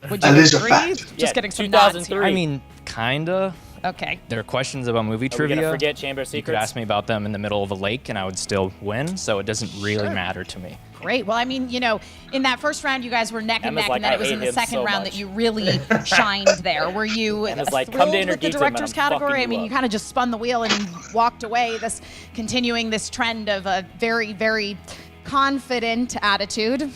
Would you
That is a
agree?
fact.
Just
Yeah,
getting some nods here.
2003.
I mean, kinda.
Okay.
There are questions about movie
Are we
trivia.
gonna forget Chamber of
You could
Secrets?
ask me about them in the middle of a lake, and I would still win. So it doesn't really matter to me.
Great. Well, I mean, you know, in that first round, you guys were neck and
Emma's
neck,
like,
and then
"I
it was in
hate
the
him
second
so
round
much."
that you really shined there. Were you
Emma's like, "Come
thrilled
to
with the
Inner Geekdom,
director's
and I'm fucking
category? I
you
mean, you
up.
kind of just spun the wheel and walked away. This continuing this trend of a very, very confident attitude.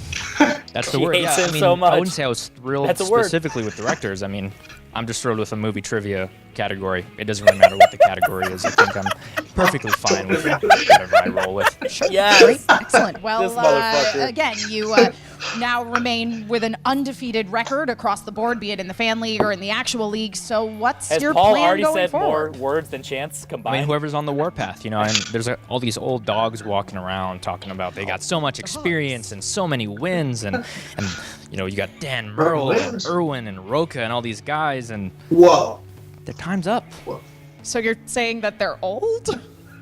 That's the
He
word.
hates
Yeah,
him
I mean,
so much.
I wouldn't say I was thrilled
That's a word.
specifically with directors. I mean, I'm just thrilled with the movie trivia category. It doesn't really matter what the category is. I think I'm perfectly fine with whatever I roll with.
Yes.
Great. Excellent. Well,
This motherfucker.
again, you now remain with an undefeated record across the board, be it in the fan league or in the actual league. So what's
Has
your
Paul
plan
already
going
said
forward?
more words than Chance
I
combined?
mean, whoever's on the warpath, you know, and there's all these old dogs walking around talking about they got so much experience and so many wins, and you know, you got Dan Merle and Irwin and Roca and all these guys, and
Whoa.
their time's up.
So you're saying that they're old?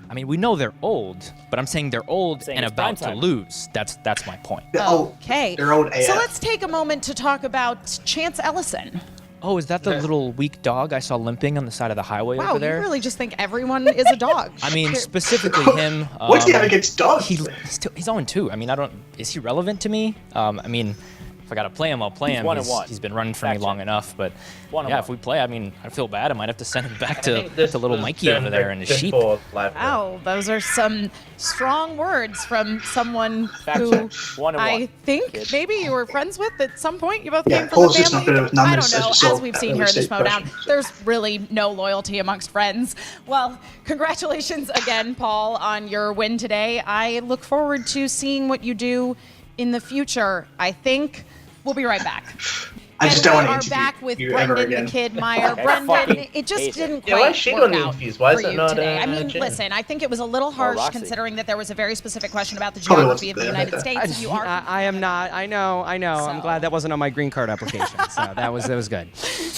I mean, we know they're old, but I'm saying they're old
Saying
and
it's
about
prime
to
time.
lose. That's my point.
They're old.
Okay.
They're old AF.
So let's take a moment to talk about Chance Ellison.
Oh, is that the little weak dog I saw limping on the side of the highway
Wow,
over
you
there?
really just think everyone is a dog.
I mean,
Here-
specifically him.
What do you have against dogs?
He's 0-2. I mean, is he relevant to me? I mean, if I got to play him, I'll play him.
1-1.
He's been running for me long enough. But
1-1.
yeah, if we play, I mean, I feel bad. I might have to send him back to little Mikey over there and his sheep.
Wow, those are some strong words from someone
Fact
who
check. 1-1.
I think
Kid.
maybe you were friends with at some point. You both
Yeah,
came from
Paul's
the
just not
family.
good with numbers,
I don't
as
know.
you saw
As we've seen
at
here in the
the
Schmoedown,
question, so.
there's really no loyalty amongst friends. Well, congratulations again, Paul, on your win today. I look forward to seeing what you do in the future. I think we'll be right back.
I just don't want to
we are
interview
back with
you ever
Brendan
again.
the Kid Meyer.
I
Brendan,
fucking
it just
hate it.
didn't
Yeah, why
quite
is she
work
on
out
interviews? Why is
for
it
you
not,
today. I mean,
Jen?
listen, I think it was a little harsh
Roxy.
considering that there was a very specific question about the
Probably
geography
wasn't
of the
there.
United States. You are
I am not. I know. I'm
So-
glad that wasn't on my green card application. So that was good.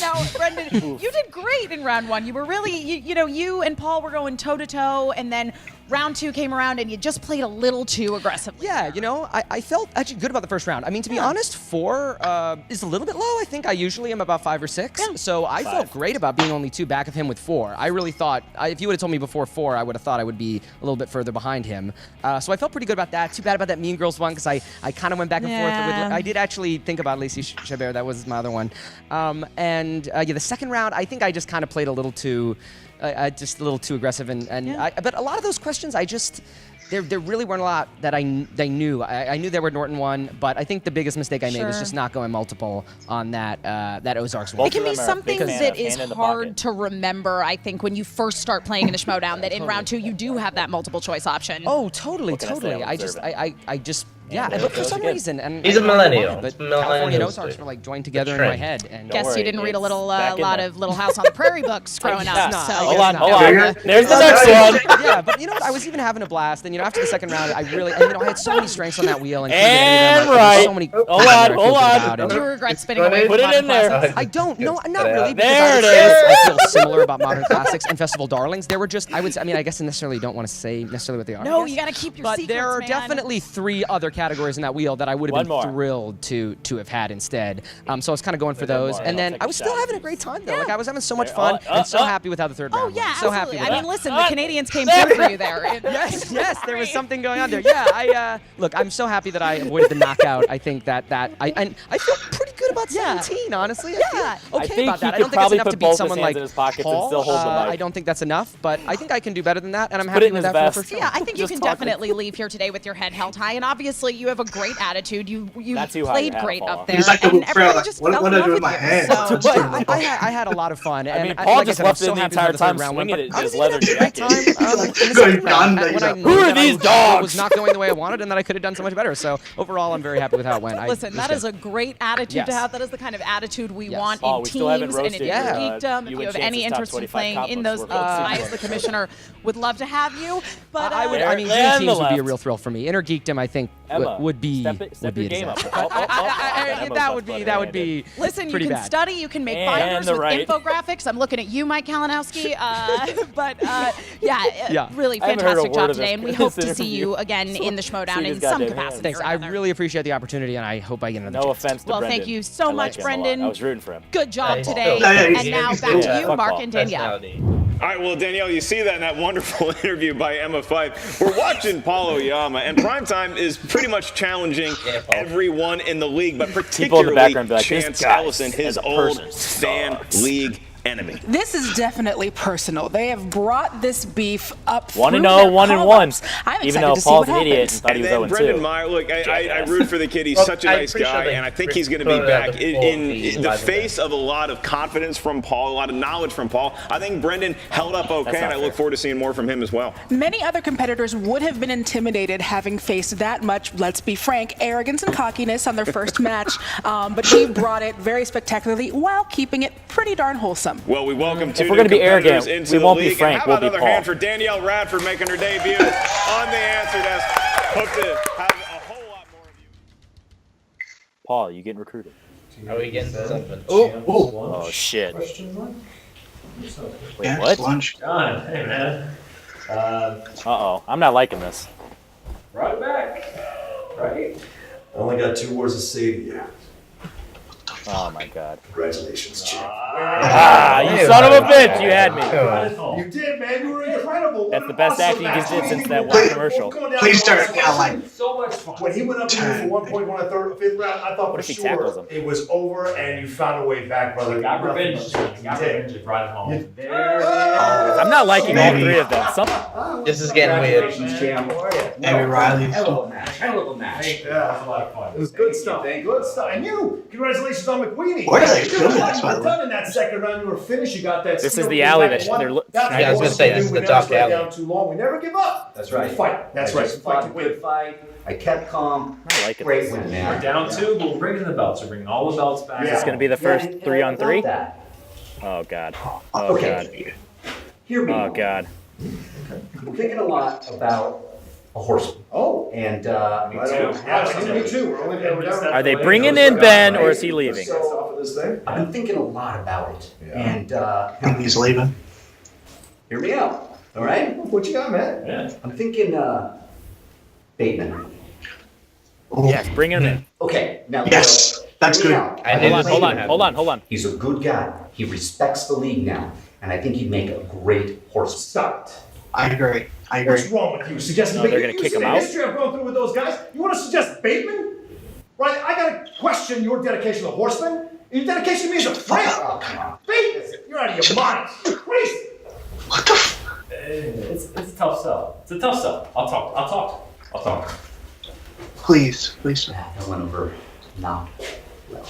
Now, Brendan, you did great in round one. You were really, you and Paul were going toe to toe, and then round two came around, and you just played a little too aggressively.
Yeah, I felt actually good about the first round. I mean, to be honest, 4 is a little bit low. I think I usually am about 5 or 6.
Yeah.
So I felt great about being only 2 back of him with 4. I really thought, if you would have told me before 4, I would have thought I would be a little bit further behind him. So I felt pretty good about that. Too bad about that Mean Girls one, because I kind of went back and forth.
Yeah.
I did actually think about Lacey Chabert. That was my other one. The second round, I think I just kind of played a little too... just a little too aggressive, but a lot of those questions, there really weren't a lot that I knew. I knew there were Norton one, but I think the biggest mistake I made was just not going multiple on that Ozarks one.
It can be
them are a
something
big fan
that
of
is
hand in the
hard
pocket.
to remember, I think, when you first start playing in the Schmoedown, that in round 2 you do have that multiple choice option.
Oh, totally.
What can I say? I'm
I just yeah,
And
but for
those
some
are good.
reason, and
He's a
I don't know why,
millennial.
but
It's millennial
California and
history.
Ozarks were like joined together in
trend.
my head. And
Guess
worry,
you didn't read a
it's
little
back in
lot
there.
of Little House on the Prairie books growing
guess
up.
not.
So
I
Hold
guess
on,
not.
hold on.
Trigger?
There's the next one.
Yeah, but I was even having a blast, and after the second round, I had so many strengths on that wheel, and couldn't get any of them.
right.
So many.
Hold on.
Do you regret spinning away
Put
from
it in
Modern
there.
Classics?
I don't. No, not really. Because
There
I would
it
say
is.
I feel similar about Modern Classics and Festival Darlings. There were just, I guess I necessarily don't want to say necessarily what they are.
No,
I guess.
you gotta keep your
But
secrets,
there are
man.
definitely 3 other categories in that wheel that I would have
One
been
more.
thrilled to have had instead. So I was kind of going for
One
those.
more,
And
I'll
then
take
I
a
was
shot
still
at
having a
these.
great time though.
Yeah.
Like I was having so much
There-
fun
oh,
and so happy with how the third
Oh
round
yeah,
went. So happy
absolutely.
with
I
that.
mean, listen, the Canadians came through for you there.
Yes, there was something going on there. Yeah, look, I'm so happy that I avoided the knockout. I think that I feel pretty good about 17, honestly. I feel
I
okay
think
about that.
he
I don't
could
think it's
probably
enough
put
to
both
beat
his
someone
hands
like
in his pockets and
Paul.
still hold the mic.
I don't think that's enough, but I think I can do better than that, and I'm
Put it
happy
in
with
his
that
vest.
for the first
Yeah,
round.
I think you
Just
can
talking.
definitely leave here today with your head held high, and obviously you have a great attitude. You
Not too high,
played
your hat
great
will fall
up
off.
there,
He's like the
and
little frail,
everybody
like,
just
what
fell
do
in
I
love
do with
with
my
you.
hand?
So-
But I had a lot of fun. And
mean,
I-
Paul
like
just
I said, I'm
left it
so
in the
happy
entire
with how
time
the third round
swinging
went,
it
but I was
his
even
leather
having a great time
jacket.
in the
Going
second
gun
round
days
when I
up.
knew
Who are
that
these
I
dogs?
was not going the way I wanted and that I could have done so much better. So overall, I'm very happy with how it went.
Listen, that is a great attitude to
Yes.
have. That is the kind of attitude we
Yes.
want
Paul,
in
we still haven't
teams and in
roasted
your
your,
geekdom. If
you
you
and
have any
Chance's top
interest in
25
playing in
couples.
those
We're both
I,
super
as the commissioner, would love to have you. But
I mean,
There-
Dream
and
Teams
the
would be a
left.
real thrill for me. Inner Geekdom, I think,
Emma,
would be
step
would be
your
a
game up.
disaster.
Oh, oh, oh, Emma's
That
much
would be
better
listen, you
pretty
can
bad.
study, you can make
And
binders
the
with
right.
infographics. I'm looking at you, Mike Kalinowski.
Yeah.
Really
I haven't heard a
fantastic
word
job
of
today,
this-
and we
this
hope to see
interview.
you again in the
See
Schmoedown
these
in some
goddamn
capacity.
hands.
Thanks.
or
I
another.
really appreciate the opportunity, and I hope I get another
No
chance.
offense to
Well,
Brendan.
thank you so
I like
much,
him a lot.
Brendan.
I was rooting for him.
Good job
Nice.
today.
Yeah,
And
he's
now
good.
back to
Yeah.
you,
Fuck
Mark
Paul.
and Danielle.
Personality.
All right, well, Danielle, you see that in that wonderful interview by Emma Fife. We're watching Paul Oyama, and primetime is pretty much challenging
Yeah, Paul.
everyone in the league, but
People in the
particularly
background be like, this
Chance
guy
Ellison, his
as a
old
person
fan
sucks.
league enemy.
This is definitely personal. They have brought this beef up.
1-0,
through their
1-1.
call-ups. I'm
Even
excited
though
to see
Paul's
what
an idiot and
happens.
thought he
And
was
then
0-2.
Brendan Meyer, look, I root for the kid. He's
Well,
such a
I'm
nice
pretty sure
guy,
they
and I think he's going to be
put it out
back
before
in
the
the
live
face of a lot of confidence from Paul, a lot of knowledge from Paul. I think Brendan held up okay,
That's not
and I look
fair.
forward to seeing more from him as well.
Many other competitors would have been intimidated having faced that much, let's be frank, arrogance and cockiness on their first match. But he brought it very spectacularly while keeping it pretty darn wholesome.
Well, we welcome two
If we're
new
gonna be
competitors
arrogant,
into
we
the
won't be
league.
frank,
And how
we'll
about
be
another
Paul.
hand for Danielle Radford making her debut on the answer desk. Hope to have a whole lot more of you.
Paul, you getting recruited?
Are we getting to something?
Oh, shit. Wait,
Yeah,
what?
lunch.
John, hey man.
Uh-oh. I'm not liking this.
Right back. Right? I only got 2 words to say to you.
Oh my god.
Congratulations, champ.
You son of a bitch! You had me.
You did, man. You were incredible.
That's the best acting he's did since that one commercial.
Please start now, like.
So much fun. When he went up to you for 1.1 and third, fifth round, I thought
What
for
if he tackles
sure
him?
it was over, and you found a way back, brother.
Got revenge. Got revenge. It brought it home.
I'm not liking all three of them.
This is getting weird.
Maybe Riley.
Hell of a match. Hell of a match.
Yeah, it was a lot of fun. It was good stuff. Good stuff. And you, congratulations on McQueenie.
Where are they
You
filming
were
this, by the way?
done in that second round. You were finished. You got that.
This is the alley that they're
Yeah, I was gonna say, this is the dark alley.
Down too long. We never give up.
That's right.
We fight. That's
I
right.
just
We fight
fought
to
a
win.
good fight. I kept calm.
I like it.
Great win, man.
We're down 2, but we're bringing the belts. We're bringing all the belts back.
Is this going to be the first
and
3-on-3?
that.
Oh god. Oh
Okay. Hear me.
god. Oh
out.
god.
I'm thinking a lot about a horseman.
Oh.
And
Me too.
Yeah, me too. We're only down.
Are they bringing in Ben or is he leaving?
Off of this thing.
I've been thinking a lot about it.
Yeah.
And
I think he's leaving.
hear me out. All right?
What you got, man?
Yeah.
I'm thinking Bateman.
Yes, bring him in.
Okay. Now
Yes, that's
hear me
good.
out.
I
I've
didn't
been
Hold
playing
on,
him.
hold on.
He's a good guy. He respects the league now. And I think he'd make a great horseman.
Stop it.
I agree.
What's wrong with you? Suggesting
No, they're
Bateman?
gonna kick
You see
him
the
out?
history I've gone through with those guys? You want to suggest Bateman? Right? I gotta question your dedication to Horseman. Your dedication to me as a friend.
Oh, come on.
Bateman, you're out of your mind. You're crazy.
What the f-
It's a tough sell. It's a tough sell. I'll talk.
Please.
Yeah, that went over not well.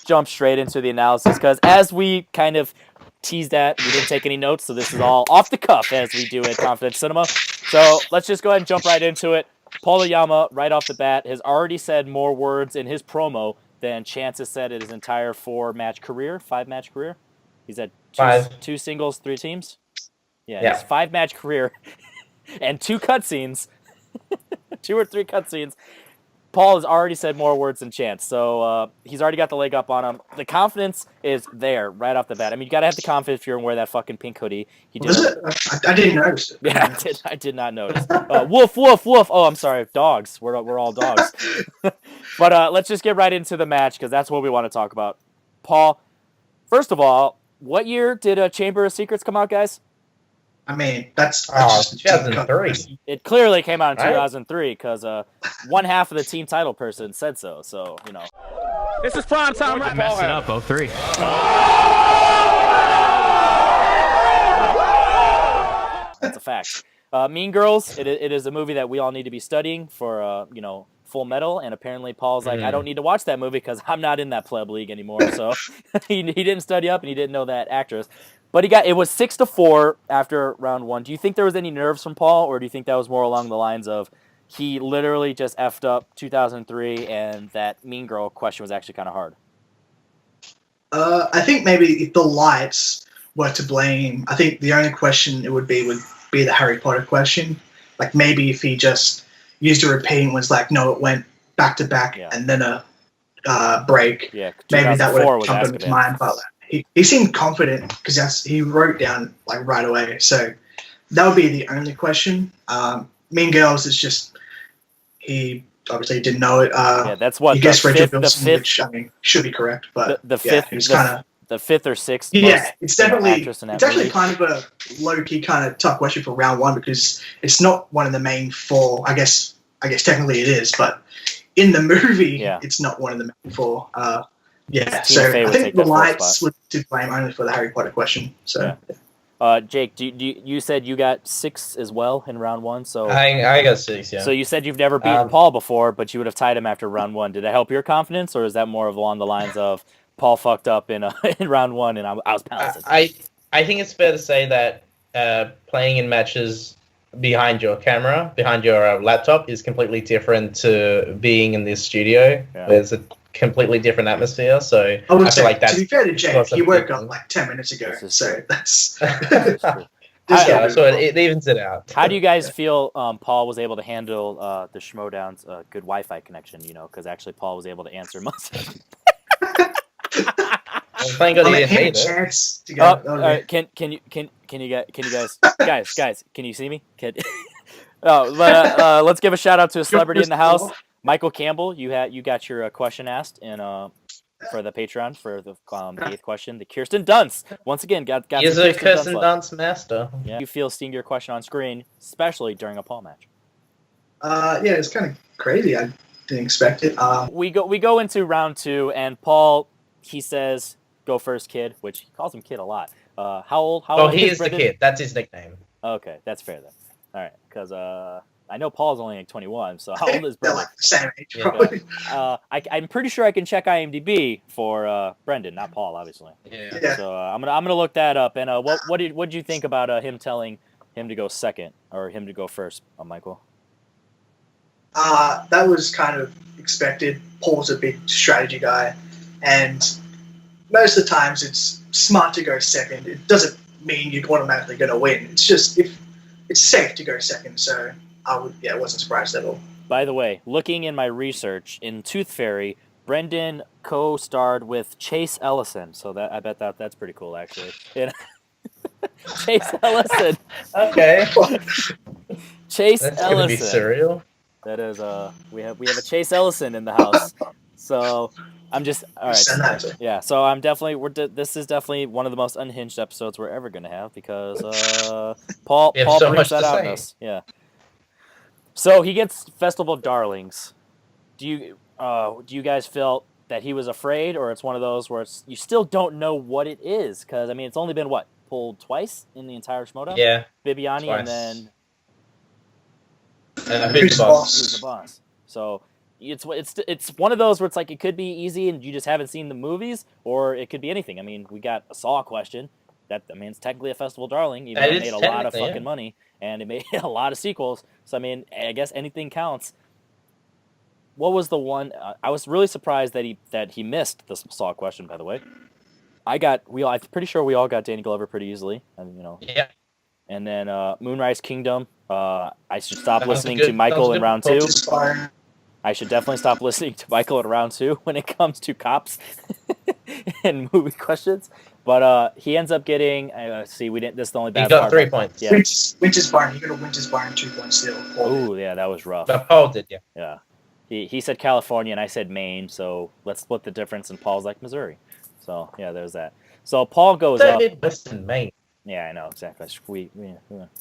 Jump straight into the analysis because as we kind of teased at, we didn't take any notes, so this is all off the cuff as we do at Confidence Cinema. So let's just go ahead and jump right into it. Paul Oyama, right off the bat, has already said more words in his promo than Chance has said in his entire 5-match career. He's had two singles, 3 teams. Yeah. His 5-match career and 2 cutscenes, 2 or 3 cutscenes. Paul has already said more words than Chance, so he's already got the leg up on him. The confidence is there right off the bat. I mean, you got to have the confidence if you're going to wear that fucking pink hoodie. He did.
Was it? I didn't notice it.
Yeah, I did not notice. Woof, woof, woof. Oh, I'm sorry. Dogs. We're all dogs. But let's just get right into the match because that's what we want to talk about. Paul, first of all, what year did Chamber of Secrets come out, guys?
I mean, that's
2003.
It clearly came out in
Right?
2003 because one half of the team title person said so. So, you know. This is prime time. Right?
Messing up 03.
That's a fact. Mean Girls, it is a movie that we all need to be studying for, Full Metal, and apparently Paul's like, I don't need to watch that movie because I'm not in that pleb league anymore. So he didn't study up and he didn't know that actress. But it was 6-4 after round 1. Do you think there was any nerves from Paul, or do you think that was more along the lines of he literally just effed up 2003 and that Mean Girl question was actually kind of hard?
I think maybe if the lights were to blame, I think the only question it would be the Harry Potter question. Like maybe if he just used a repeat and was like, no, it went back to back and then a break.
Yeah,
maybe that would
2004
have
was
come to his
Azkaban.
mind. But he seemed confident because he wrote down like right away. So that would be the only question. Mean Girls is just he obviously didn't know it.
That's what
he guessed Rachel
the
Bilson,
fifth,
which I mean should be correct, but
the fifth,
he was kind of.
The 5th or 6th.
Yeah, it's definitely
actress in that
it's actually
movie.
kind of a low key kind of tough question for round 1 because it's not one of the main 4. I guess technically it is, but in the movie, it's not one of the main 4. So
Fey
I
would
think
take
the
that 4th
lights
spot.
would to blame only for the Harry Potter question. So
Jake, you said you got 6 as well in round 1, so
I got 6, yeah.
So you said you've never beaten Paul before, but you would have tied him after round 1. Did that help your confidence, or is that more of along the lines of Paul fucked up in in round 1 and I was pouncing?
I think it's fair to say that playing in matches behind your camera, behind your laptop, is completely different to being in this studio.
Yeah.
There's a completely different atmosphere. So
I would
feel
say,
like that's
to be fair to Jake,
also
he woke
different.
up like 10 minutes ago, so that's.
Yeah, so it evens it out.
How do you guys feel Paul was able to handle the Schmoedown's good Wi-Fi connection? Because actually Paul was able to answer most of them.
Thank God he didn't hate it.
Can you guys, can you see me? Let's give a shout out to a celebrity in the house. Michael Campbell, you got your question asked in for the Patreon for the 8th question. The Kirsten Dunst once again got
He is
some
a Kirsten
left.
Dunst master.
Yeah, you feel seeing your question on screen, especially during a Paul match.
Yeah, it's kind of crazy. I didn't expect it.
We go into round 2, and Paul, he says, "Go first, kid," which he calls him kid a lot. How old?
Oh,
old
he is
Brendan?
the kid. That's his nickname.
Okay, that's fair then. All right, because I know Paul's only like 21, so how old is
They're
Brendan?
like the same age,
Yeah,
probably.
I'm pretty sure I can check IMDb for Brendan, not Paul, obviously.
Yeah.
So I'm gonna look that up. And what did you think about him telling him to go second or him to go first, Michael?
That was kind of expected. Paul's a big strategy guy, and most of the times it's smart to go second. It doesn't mean you're automatically going to win. It's just if it's safe to go second. So I wasn't surprised at all.
By the way, looking in my research in Tooth Fairy, Brendan co-starred with Chase Ellison, so that I bet that's pretty cool actually. Chase Ellison.
Okay.
Chase
That's
Ellison.
gonna be surreal.
That is we have a Chase Ellison in the house. So I'm just all right. Yeah, so I'm definitely this is definitely one of the most unhinged episodes we're ever gonna have because Paul
We have so
brings
much
that
to
out in
say.
us. Yeah. So he gets Festival of Darlings. Do you guys feel that he was afraid, or it's one of those where you still don't know what it is? Because I mean, it's only been pulled twice in the entire Schmoedown.
Yeah.
Bibiani
Twice.
and then
Who's the boss?
Who's the boss? So it's one of those where it's like it could be easy and you just haven't seen the movies, or it could be anything. I mean, we got a Saw question. It's technically a Festival darling, even though it made a lot of fucking money and it made a lot of sequels. So I mean, I guess anything counts. What was the one? I was really surprised that he missed the Saw question. By the way, I'm pretty sure we all got Danny Glover pretty easily. I mean,
Yeah.
And then Moonrise Kingdom. I should stop listening to Michael in round 2. I should definitely stop listening to Michael in round 2 when it comes to cops and movie questions. But he ends up getting. See, we didn't. This is the only bad
He got
part.
3 points.
Yeah.
Winter's Barn. You got a Winter's Barn 2 points still.
Oh yeah, that was rough.
But Paul did, yeah.
Yeah. He said California and I said Maine, so let's split the difference. And Paul's like Missouri. So yeah, there's that. So Paul goes up.
Midwestern Maine.
Yeah, I know exactly. We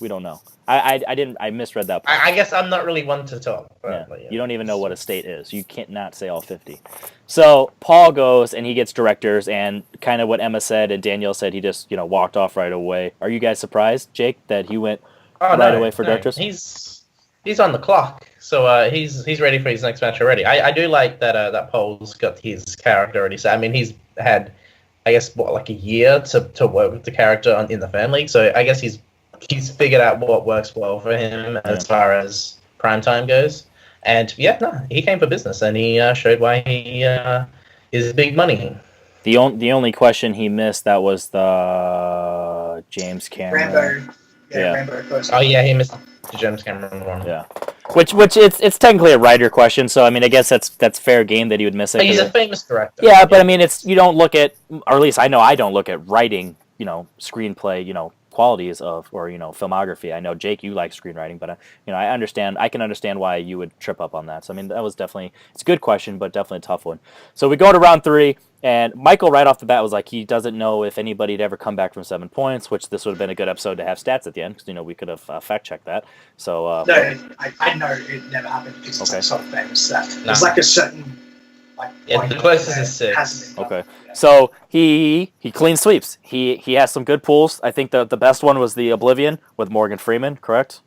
don't know. I misread that part.
I guess I'm not really one to talk.
Yeah. You don't even know what a state is. You can't not say all 50. So Paul goes and he gets directors, and kind of what Emma said and Danielle said, he just walked off right away. Are you guys surprised, Jake, that he went right away for directors?
He's on the clock, so he's ready for his next match already. I do like that Paul's got his character already. So I mean, he's had, I guess, like a year to work with the character in the fan league. So I guess he's figured out what works well for him as far as primetime goes. And he came for business, and he showed why he is big money.
The only question he missed, that was the James Cameron.
Rambo. Rambo first.
Oh yeah, he missed the James Cameron one.
Yeah. Which it's technically a writer question, so I mean I guess that's fair game that he would miss it.
But he's a famous director.
Yeah, but I mean you don't look at, or at least I know I don't look at writing, screenplay, qualities of, or filmography. I know Jake, you like screenwriting, but I can understand why you would trip up on that. So I mean that was definitely, it's a good question, but definitely a tough one. So we go to round 3. And Michael right off the bat was like he doesn't know if anybody had ever come back from 7 points, which this would have been a good episode to have stats at the end because we could have fact checked that. So
no, I know it never happened because it's so famous that there's like a certain
the closest is 6.
Okay, so he clean sweeps. He has some good pulls. I think the best one was the Oblivion with Morgan Freeman, correct?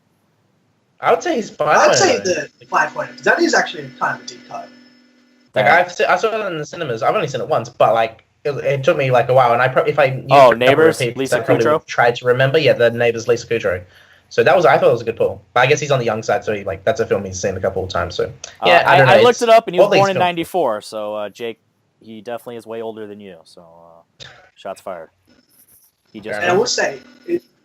I would say he's 5.
I'd say the 5 pointer. That is actually kind of a deep cut.
Like I saw it in the cinemas. I've only seen it once, but like it took me like a while. And if I used
Neighbors,
repeats,
Lisa
I probably
Kudrow?
tried to remember. Yeah, the Neighbors, Lisa Kudrow. So I thought it was a good pull. But I guess he's on the young side, so that's a film he's seen a couple of times. So yeah, I don't know.
I looked it up, and he was
all these
born in
films-
'94. So Jake, he definitely is way older than you. So shots fired. He just.
And I will say,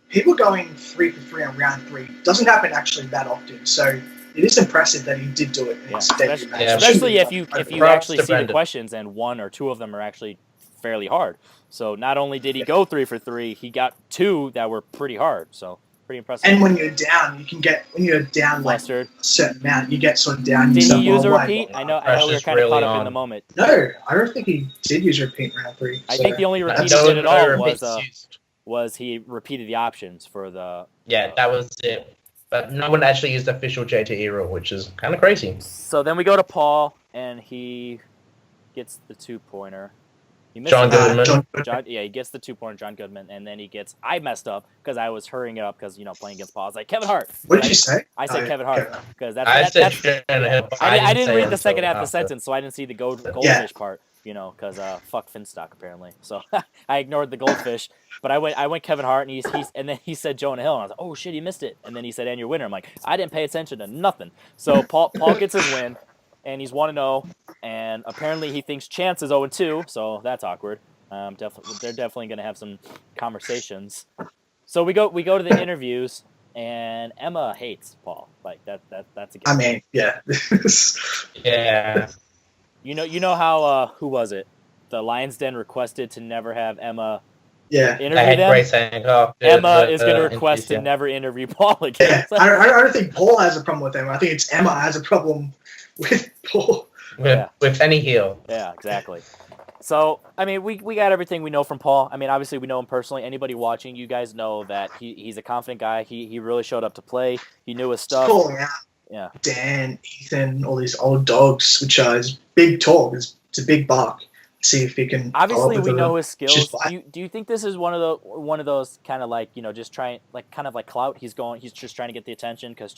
people going 3 for 3 on round 3 doesn't happen actually that often. So it is impressive that he did do it in his debut match.
Especially if you actually see the
Brendan.
questions and 1 or 2 of them are actually fairly hard. So not only did he go 3 for 3, he got 2 that were pretty hard. So Pretty impressive.
And when you're down, when you're down like a certain amount, you get sort of down.
Did he
yourself,
use a
why?
repeat? I know we were kind of caught up in the moment.
No, I don't think he did use repeat in round 3.
I think the only repeat he did at all was he repeated the options for the.
Yeah, that was it. But no one actually used the official JTE rule, which is kind of crazy.
So then we go to Paul, and he gets the 2-pointer. He missed
John Goodman.
He gets the 2-pointer, John Goodman, and then he gets. I messed up because I was hurrying it up because playing against Paul. I was like Kevin Hart.
What did you say?
I said Kevin Hart because that's.
I
didn't read the second half of the sentence, so I didn't see the goldfish part. Because fuck Finstock apparently. So I ignored the goldfish, but I went Kevin Hart, and and then he said Jonah Hill, and I was like, oh shit, he missed it. And then he said, and your winner. I'm like, I didn't pay attention to nothing. So Paul gets his win, and he's 1-0, and apparently he thinks Chance is 0-2, so that's awkward. They're definitely gonna have some conversations. So we go to the interviews, and Emma hates Paul. Like that's a given.
I mean, yeah.
Yeah.
You know how who was it? The Lions Den requested to never have Emma interview them. Emma is going to request to never interview Paul again.
Yeah. I don't think Paul has a problem with Emma. I think it's Emma has a problem with Paul.
With any heel.
Yeah, exactly. So, I mean, we got everything we know from Paul. I mean, obviously we know him personally. Anybody watching, you guys know that he's a confident guy. He really showed up to play. He knew his stuff.
Calling out Dan, Ethan, all these old dogs, which are his big talk. It's a big bark. See if he can.
Obviously, we know his skills. Do you think this is one of those kind of like just trying kind of like clout? He's just trying to get the attention because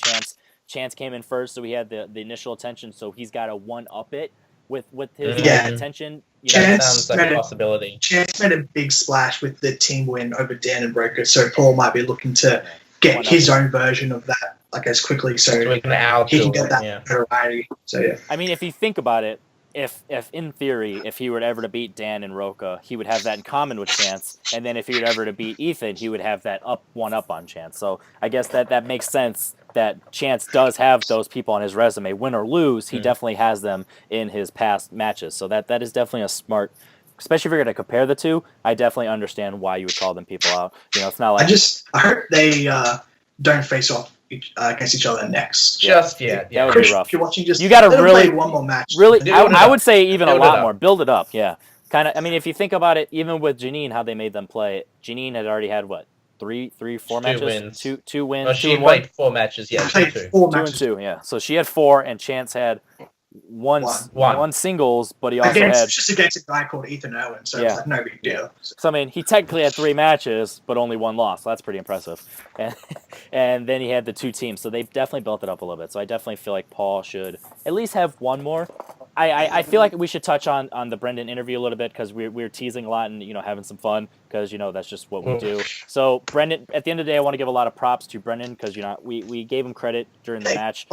Chance came in first, so he had the initial attention. So he's got to one up it with his attention.
Chance sounds like a possibility.
Chance made a big splash with the team win over Dan and Broker, so Paul might be looking to get his own version of that, like as quickly, so he can get that variety. So yeah.
I mean, if you think about it, if in theory, if he were ever to beat Dan and Roca, he would have that in common with Chance, and then if he were ever to beat Ethan, he would have that one up on Chance. So I guess that makes sense that Chance does have those people on his resume. Win or lose, he definitely has them in his past matches. So that is definitely a smart, especially if you're going to compare the two. I definitely understand why you would call them people out. It's not like
I hope they don't face off against each other next.
That would be rough.
If you're watching,
you got to really
play one more match.
Really, I would say even a lot more. Build it up, yeah. Kind of. I mean, if you think about it, even with Janine, how they made them play. Janine had already had what, four matches,
wins.
two wins.
No, she played 4 matches. Yeah,
four
matches. 2 and 2. Yeah. So she had 4, and Chance had one singles, but he also had
just against a guy called Ethan Owen, so it's like no big deal.
So I mean, he technically had 3 matches, but only 1 loss. So that's pretty impressive. And then he had the 2 teams, so they definitely built it up a little bit. So I definitely feel like Paul should at least have one more. I feel like we should touch on the Brendan interview a little bit because we're teasing a lot and having some fun because that's just what we do. So Brendan, at the end of the day, I want to give a lot of props to Brendan because we gave him credit during the match,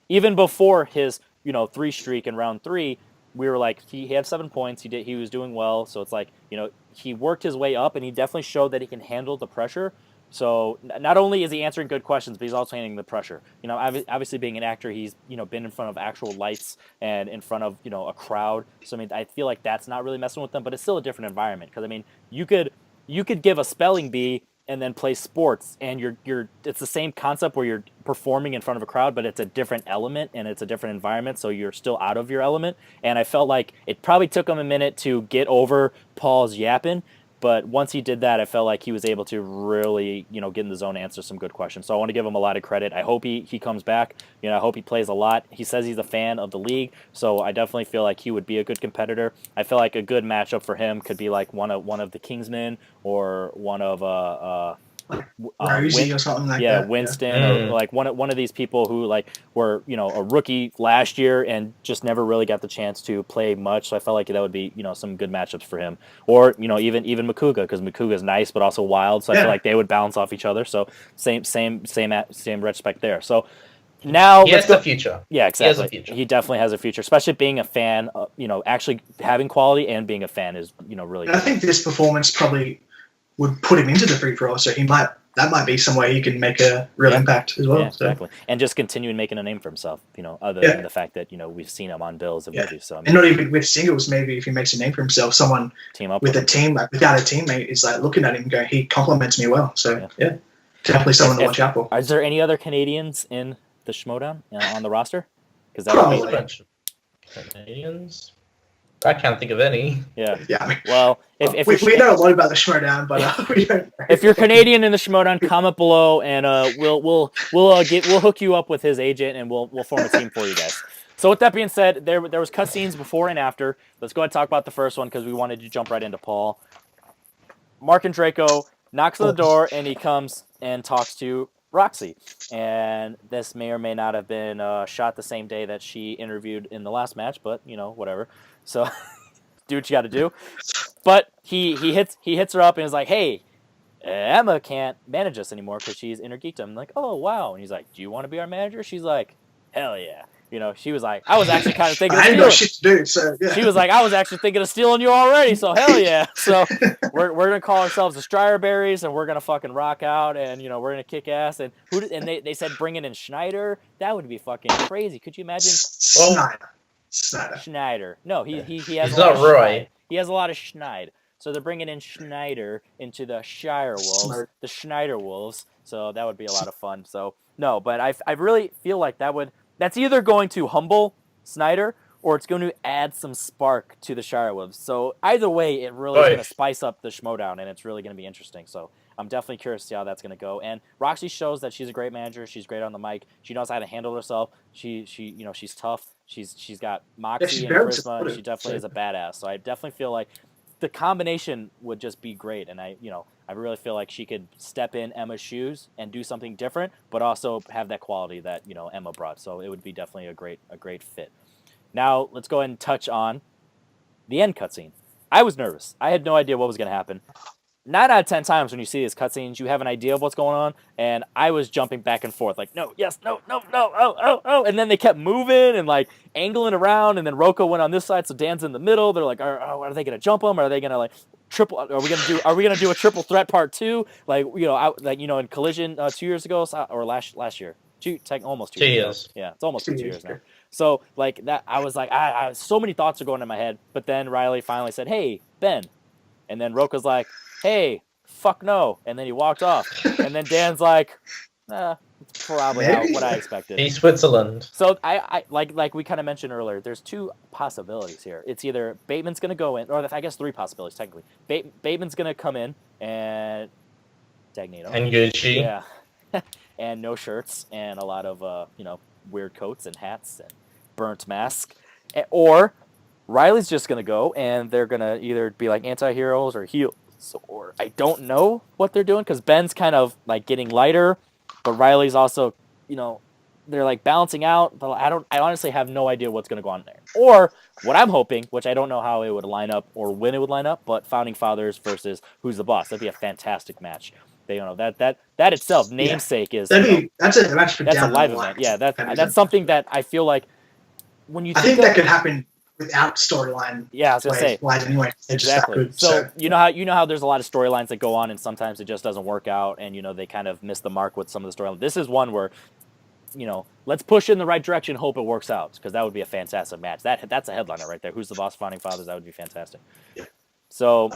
even before his 3 streak in round 3. We were like, he had 7 points. He was doing well. So it's like he worked his way up and he definitely showed that he can handle the pressure. So not only is he answering good questions, but he's also handling the pressure. Obviously being an actor, he's been in front of actual lights and in front of a crowd. So I mean, I feel like that's not really messing with them, but it's still a different environment. Because I mean, you could give a spelling bee and then play sports, and it's the same concept where you're performing in front of a crowd, but it's a different element and it's a different environment, so you're still out of your element. And I felt like it probably took him a minute to get over Paul's yapping. But once he did that, I felt like he was able to really, get in the zone and answer some good questions. So I want to give him a lot of credit. I hope he comes back. I hope he plays a lot. He says he's a fan of the league, so I definitely feel like he would be a good competitor. I feel like a good matchup for him could be like one of the Kingsmen or one of
Rosie or something like that.
Winston, or like one of these people who were a rookie last year and just never really got the chance to play much. So I felt like that would be some good matchups for him, or even Makuga, because Makuga is nice but also wild. So I feel like they would balance off each other. So same respect there. So now
he has a future.
Yeah, exactly.
He has a future.
He definitely has a future, especially being a fan. Actually having quality and being a fan is really good.
I think this performance probably would put him into the free-for-all, so that might be some way he can make a real impact as well.
Yeah, exactly. And just continuing making a name for himself, other than the fact that, we've seen him on bills and movies. So, I mean,
and not even with singles, maybe if he makes a name for himself, someone
team up
with a team, without a teammate, is looking at him and going, he compliments me well. So, yeah. definitely someone to watch out for.
Is there any other Canadians in the Schmoedown on the roster? Because that
Probably
would
a
be
bunch of Canadians. I can't think of any.
yeah.
Yeah, I mean,
Well, if
we know a lot about the Schmoedown, but we don't.
if you're Canadian in the Schmoedown, comment below, and we'll hook you up with his agent, and we'll form a team for you guys. So with that being said, there was cutscenes before and after. Let's go ahead and talk about the first one because we wanted to jump right into Paul. Mark and Draco knocks on the door, and he comes and talks to Roxy. And this may or may not have been shot the same day that she interviewed in the last match, but whatever. So do what you got to do. But he hits her up and is like, "Hey, Emma can't manage us anymore because she's inner geekdom." I'm like, "Oh wow!" And he's like, "Do you want to be our manager?" She's like, "Hell yeah!" She was like, "I was actually kind of thinking of
I
stealing."
ain't got shit to do, so yeah.
She was like, "I was actually thinking of stealing you already." So hell yeah! So we're gonna call ourselves the Strierberries, and we're gonna fucking rock out, and we're gonna kick ass. And they said bringing in Schneider. That would be fucking crazy. Could you imagine? Schneider. No, he has.
He's
a lot
not
of
Roy.
Schneid. He has a lot of Schneid. So they're bringing in Schneider into the Shire Wolves, the Schneider Wolves. So that would be a lot of fun. So no, but I really feel like that's either going to humble Snyder or it's going to add some spark to the Shire Wolves. So either way, it really is going to spice up the Schmoedown, and it's really going to be interesting. So I'm definitely curious to see how that's going to go. And Roxy shows that she's a great manager. She's great on the mic. She knows how to handle herself. She's tough. She's got moxie and charisma, and she definitely is a badass. So I definitely feel like the combination would just be great. And I really feel like she could step in Emma's shoes and do something different, but also have that quality that Emma brought. So it would be definitely a great fit. Now let's go ahead and touch on the end cutscene. I was nervous. I had no idea what was going to happen. 9 out of 10 times when you see these cutscenes, you have an idea of what's going on, and I was jumping back and forth, like, no, yes, no, oh, and then they kept moving and, like, angling around, and then Roko went on this side, so Dan's in the middle. They're like, are they going to jump him? Are they going to, like, triple? Are we going to do a triple threat part 2? Like, in Collision 2 years ago, or last year. Almost 2 years ago. Yeah, it's almost 2 years now. So, like, that, I was like, I so many thoughts are going in my head, but then Riley finally said, hey, Ben. And then Roko's like, hey, fuck no. And then he walked off. And then Dan's like, it's probably what I expected.
He's Switzerland.
So I like we kind of mentioned earlier, there's 2 possibilities here. It's either Bateman's going to go in, or I guess 3 possibilities technically. Bateman's going to come in and Dagnito.
And Gucci.
Yeah. And no shirts and a lot of, weird coats and hats and burnt mask. Or Riley's just going to go and they're going to either be like anti-heroes or heels. Or I don't know what they're doing because Ben's kind of like getting lighter, but Riley's also, they're like balancing out. But I honestly have no idea what's going to go on there. Or what I'm hoping, which I don't know how it would line up or when it would line up, but Founding Fathers versus Who's the Boss. That'd be a fantastic match. That itself, namesake is
that's a match for
that's
down
a live
the line.
event. Yeah, that's something that I feel like when you
I think that could happen without storyline.
Yeah, I was gonna say
anyway.
Exactly.
Good,
so you know how there's a lot of storylines that go on and sometimes it just doesn't work out and they kind of miss the mark with some of the storylines. This is one where let's push in the right direction, hope it works out because that would be a fantastic match. That's a headliner right there. Who's the Boss? Founding Fathers. That would be fantastic.
Yeah.
So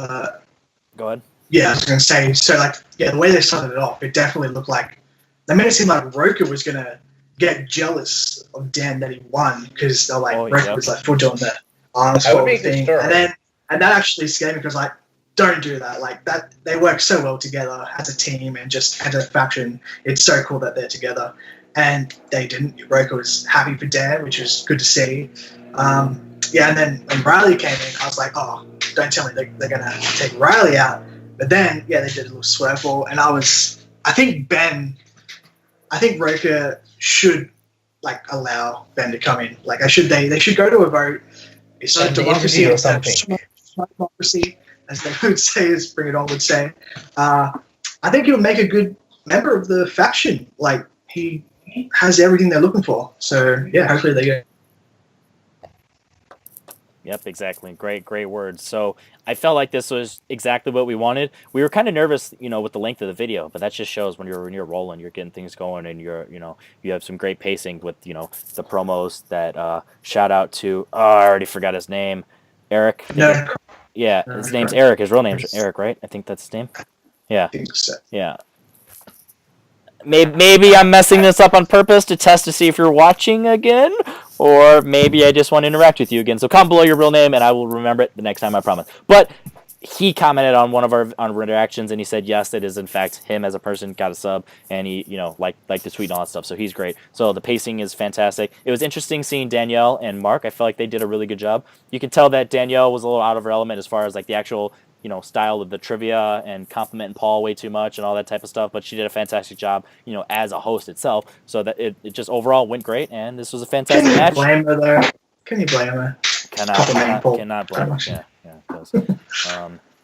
go ahead.
Yeah, I was gonna say. So the way they started it off, it definitely looked like they made it seem like Roka was gonna get jealous of Dan that he won because they're like Roka was like full doing the arms forward thing, and that actually scared me because don't do that. Like that, they work so well together as a team and just as a faction. It's so cool that they're together, and they didn't. Roka was happy for Dan, which was good to see. And then when Riley came in, I was like, oh, don't tell me they're gonna take Riley out. But then they did a little swerve, and I think Roka should allow Ben to come in. They should go to a vote. It's not democracy or something. Democracy, as they would say, as Bring It On would say. I think he would make a good member of the faction. He has everything they're looking for. So yeah, hopefully they go.
Yep, exactly. Great words. So I felt like this was exactly what we wanted. We were kind of nervous, with the length of the video, but that just shows when you're rolling, you're getting things going, and you have some great pacing with the promos. That shout out to I already forgot his name, Eric.
No.
Yeah, his name's Eric. His real name's Eric, right? I think that's his name. Yeah.
I think so.
Yeah. maybe I'm messing this up on purpose to test to see if you're watching again, or maybe I just want to interact with you again. So comment below your real name, and I will remember it the next time, I promise. But he commented on one of our interactions, and he said yes, it is in fact him as a person got a sub, and he liked the tweet and all that stuff. So he's great. So the pacing is fantastic. It was interesting seeing Danielle and Mark. I feel like they did a really good job. You can tell that Danielle was a little out of her element as far as like the actual style of the trivia and complimenting Paul way too much and all that type of stuff. But she did a fantastic job, as a host itself. So that it just overall went great, and this was a fantastic match.
Can you blame her though? Can you blame her?
Cannot blame her. Yeah, because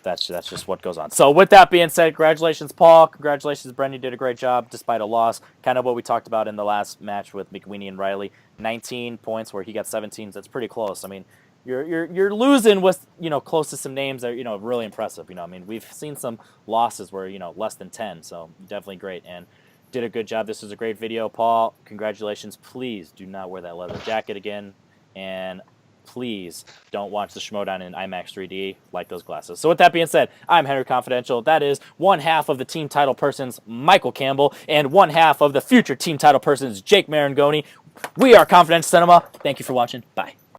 that's just what goes on. So with that being said, congratulations, Paul. Congratulations, Brendan. You did a great job despite a loss. Kind of what we talked about in the last match with McWeeny and Riley. 19 points where he got 17. That's pretty close. I mean, you're losing with close to some names that are really impressive. I mean, we've seen some losses where less than 10. So definitely great and did a good job. This was a great video, Paul. Congratulations. Please do not wear that leather jacket again, and please don't watch the Schmoedown in IMAX 3D like those glasses. So with that being said, I'm Henry Confidential. That is one half of the team title persons, Michael Campbell, and one half of the future team title persons, Jake Marangoni. We are Confidential Cinema. Thank you for watching. Bye.